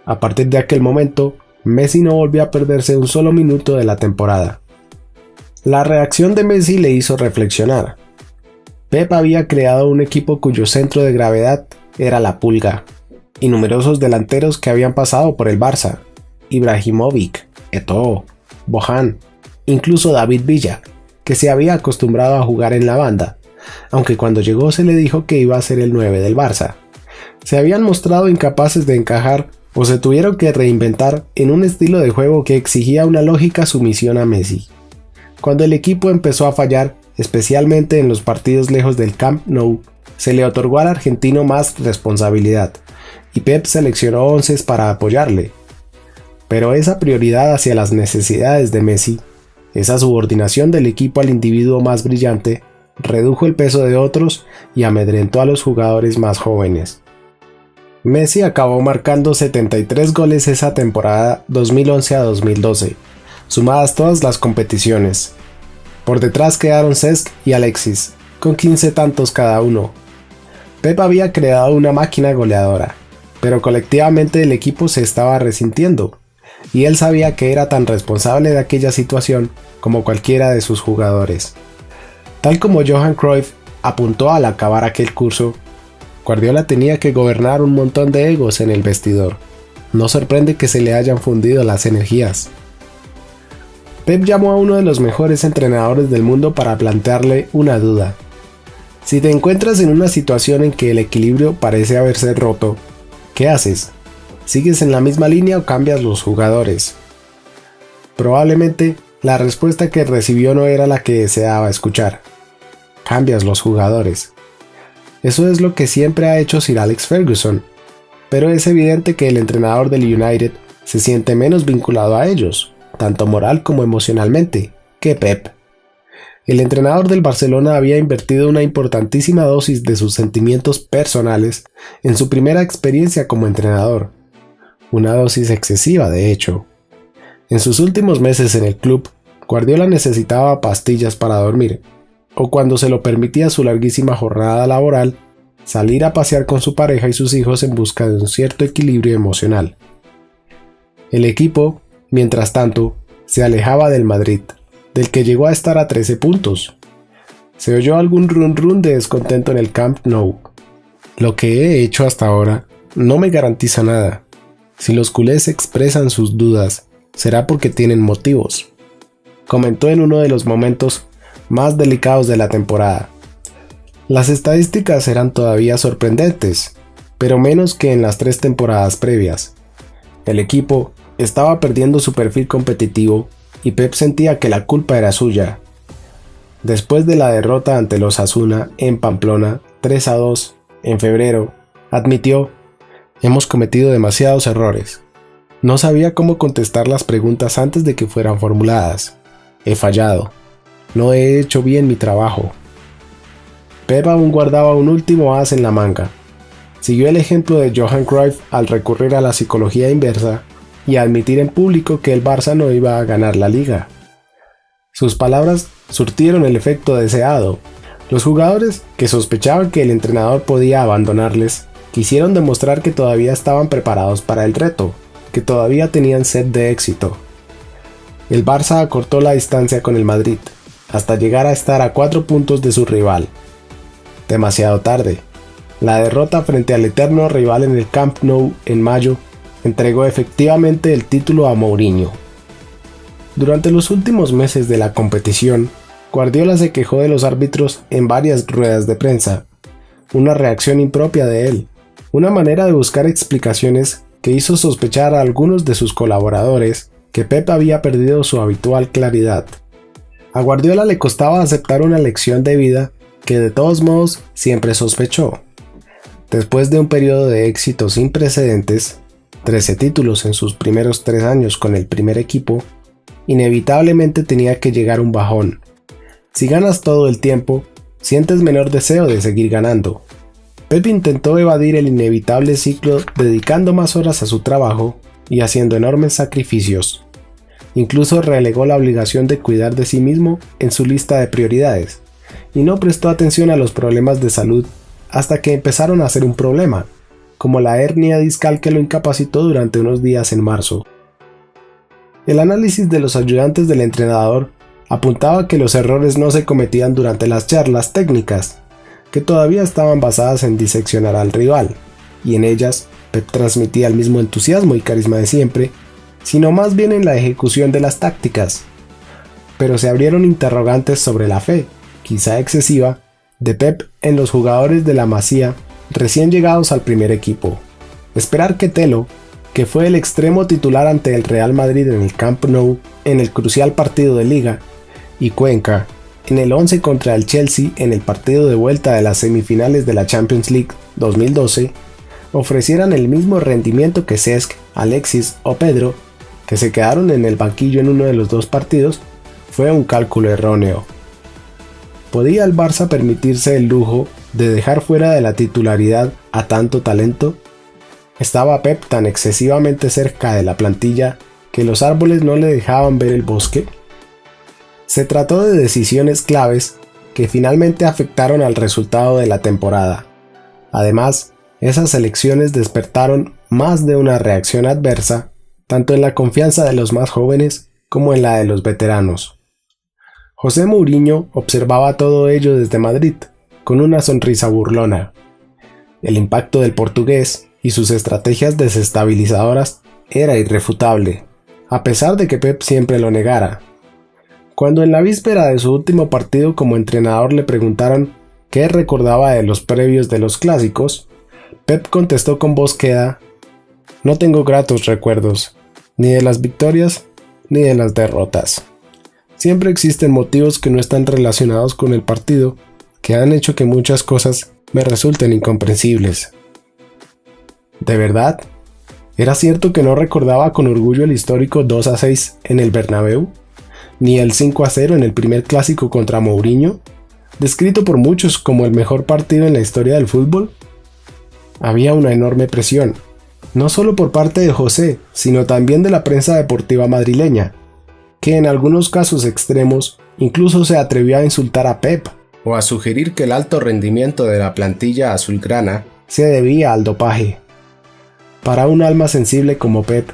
A partir de aquel momento, Messi no volvió a perderse un solo minuto de la temporada. La reacción de Messi le hizo reflexionar. Pep había creado un equipo cuyo centro de gravedad era la Pulga, y numerosos delanteros que habían pasado por el Barça, Ibrahimovic, Eto'o, Bojan, incluso David Villa, que se había acostumbrado a jugar en la banda, aunque cuando llegó se le dijo que iba a ser el 9 del Barça. Se habían mostrado incapaces de encajar o se tuvieron que reinventar en un estilo de juego que exigía una lógica sumisión a Messi. Cuando el equipo empezó a fallar, especialmente en los partidos lejos del Camp Nou, se le otorgó al argentino más responsabilidad, y Pep seleccionó 11 para apoyarle. Pero esa prioridad hacia las necesidades de Messi, esa subordinación del equipo al individuo más brillante, redujo el peso de otros y amedrentó a los jugadores más jóvenes. Messi acabó marcando 73 goles esa temporada 2011 a 2012, sumadas todas las competiciones. Por detrás quedaron Cesc y Alexis, con 15 tantos cada uno. Pep había creado una máquina goleadora, pero colectivamente el equipo se estaba resintiendo, y él sabía que era tan responsable de aquella situación como cualquiera de sus jugadores. Tal como Johan Cruyff apuntó al acabar aquel curso, Guardiola tenía que gobernar un montón de egos en el vestidor. No sorprende que se le hayan fundido las energías. Pep llamó a uno de los mejores entrenadores del mundo para plantearle una duda. Si te encuentras en una situación en que el equilibrio parece haberse roto, ¿qué haces? ¿Sigues en la misma línea o cambias los jugadores? Probablemente la respuesta que recibió no era la que deseaba escuchar. Cambias los jugadores. Eso es lo que siempre ha hecho Sir Alex Ferguson, pero es evidente que el entrenador del United se siente menos vinculado a ellos, tanto moral como emocionalmente, que Pep. El entrenador del Barcelona había invertido una importantísima dosis de sus sentimientos personales en su primera experiencia como entrenador. Una dosis excesiva, de hecho. En sus últimos meses en el club, Guardiola necesitaba pastillas para dormir, o cuando se lo permitía su larguísima jornada laboral, salir a pasear con su pareja y sus hijos en busca de un cierto equilibrio emocional. El equipo, mientras tanto, se alejaba del Madrid, del que llegó a estar a 13 puntos. Se oyó algún run de descontento en el Camp Nou. Lo que he hecho hasta ahora no me garantiza nada. Si los culés expresan sus dudas, será porque tienen motivos, comentó en uno de los momentos más delicados de la temporada. Las estadísticas eran todavía sorprendentes, pero menos que en las 3 temporadas previas. El equipo estaba perdiendo su perfil competitivo y Pep sentía que la culpa era suya. Después de la derrota ante los Osasuna en Pamplona 3-2 en febrero, admitió: hemos cometido demasiados errores. No sabía cómo contestar las preguntas antes de que fueran formuladas. He fallado. No he hecho bien mi trabajo. Pep aún guardaba un último as en la manga. Siguió el ejemplo de Johan Cruyff al recurrir a la psicología inversa y admitir en público que el Barça no iba a ganar la liga. Sus palabras surtieron el efecto deseado. Los jugadores, que sospechaban que el entrenador podía abandonarles, quisieron demostrar que todavía estaban preparados para el reto, que todavía tenían sed de éxito. El Barça acortó la distancia con el Madrid, hasta llegar a estar a 4 puntos de su rival. Demasiado tarde. La derrota frente al eterno rival en el Camp Nou en mayo entregó efectivamente el título a Mourinho. Durante los últimos meses de la competición, Guardiola se quejó de los árbitros en varias ruedas de prensa, una reacción impropia de él, una manera de buscar explicaciones que hizo sospechar a algunos de sus colaboradores que Pep había perdido su habitual claridad. A Guardiola le costaba aceptar una lección de vida que de todos modos siempre sospechó. Después de un periodo de éxito sin precedentes, 13 títulos en sus primeros 3 años con el primer equipo, inevitablemente tenía que llegar un bajón. Si ganas todo el tiempo, sientes menor deseo de seguir ganando. Pep intentó evadir el inevitable ciclo dedicando más horas a su trabajo y haciendo enormes sacrificios. Incluso relegó la obligación de cuidar de sí mismo en su lista de prioridades, y no prestó atención a los problemas de salud hasta que empezaron a ser un problema, como la hernia discal que lo incapacitó durante unos días en marzo. El análisis de los ayudantes del entrenador apuntaba que los errores no se cometían durante las charlas técnicas, que todavía estaban basadas en diseccionar al rival, y en ellas Pep transmitía el mismo entusiasmo y carisma de siempre, sino más bien en la ejecución de las tácticas. Pero se abrieron interrogantes sobre la fe, quizá excesiva, de Pep en los jugadores de la Masía recién llegados al primer equipo. Esperar que Telo, que fue el extremo titular ante el Real Madrid en el Camp Nou en el crucial partido de Liga, y Cuenca, en el 11 contra el Chelsea en el partido de vuelta de las semifinales de la Champions League 2012, ofrecieran el mismo rendimiento que Cesc, Alexis o Pedro, que se quedaron en el banquillo en uno de los 2 partidos, fue un cálculo erróneo. ¿Podía el Barça permitirse el lujo de dejar fuera de la titularidad a tanto talento? ¿Estaba Pep tan excesivamente cerca de la plantilla que los árboles no le dejaban ver el bosque? Se trató de decisiones claves que finalmente afectaron al resultado de la temporada. Además, esas elecciones despertaron más de una reacción adversa, tanto en la confianza de los más jóvenes como en la de los veteranos. José Mourinho observaba todo ello desde Madrid, con una sonrisa burlona. El impacto del portugués y sus estrategias desestabilizadoras era irrefutable, a pesar de que Pep siempre lo negara. Cuando en la víspera de su último partido como entrenador le preguntaron qué recordaba de los previos de los clásicos, Pep contestó con voz queda: "No tengo gratos recuerdos, ni de las victorias ni de las derrotas. Siempre existen motivos que no están relacionados con el partido, que han hecho que muchas cosas me resulten incomprensibles". ¿De verdad? ¿Era cierto que no recordaba con orgullo el histórico 2-6 en el Bernabéu? ¿Ni el 5-0 en el primer clásico contra Mourinho, descrito por muchos como el mejor partido en la historia del fútbol? Había una enorme presión, no solo por parte de José, sino también de la prensa deportiva madrileña, que en algunos casos extremos incluso se atrevió a insultar a Pep o a sugerir que el alto rendimiento de la plantilla azulgrana se debía al dopaje. Para un alma sensible como Pep,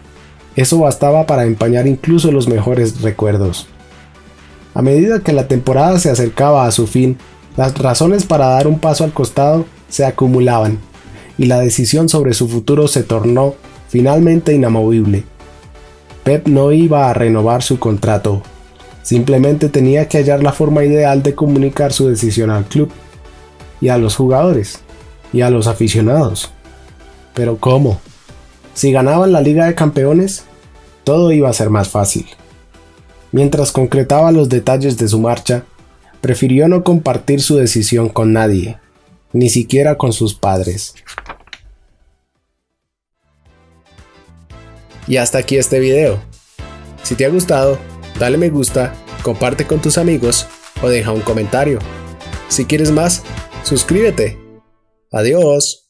eso bastaba para empañar incluso los mejores recuerdos. A medida que la temporada se acercaba a su fin, las razones para dar un paso al costado se acumulaban, y la decisión sobre su futuro se tornó finalmente inamovible. Pep no iba a renovar su contrato, simplemente tenía que hallar la forma ideal de comunicar su decisión al club, y a los jugadores, y a los aficionados. ¿Pero cómo? Si ganaban la Liga de Campeones, todo iba a ser más fácil. Mientras concretaba los detalles de su marcha, prefirió no compartir su decisión con nadie, ni siquiera con sus padres. Y hasta aquí este video. Si te ha gustado, dale me gusta, comparte con tus amigos o deja un comentario. Si quieres más, suscríbete. Adiós.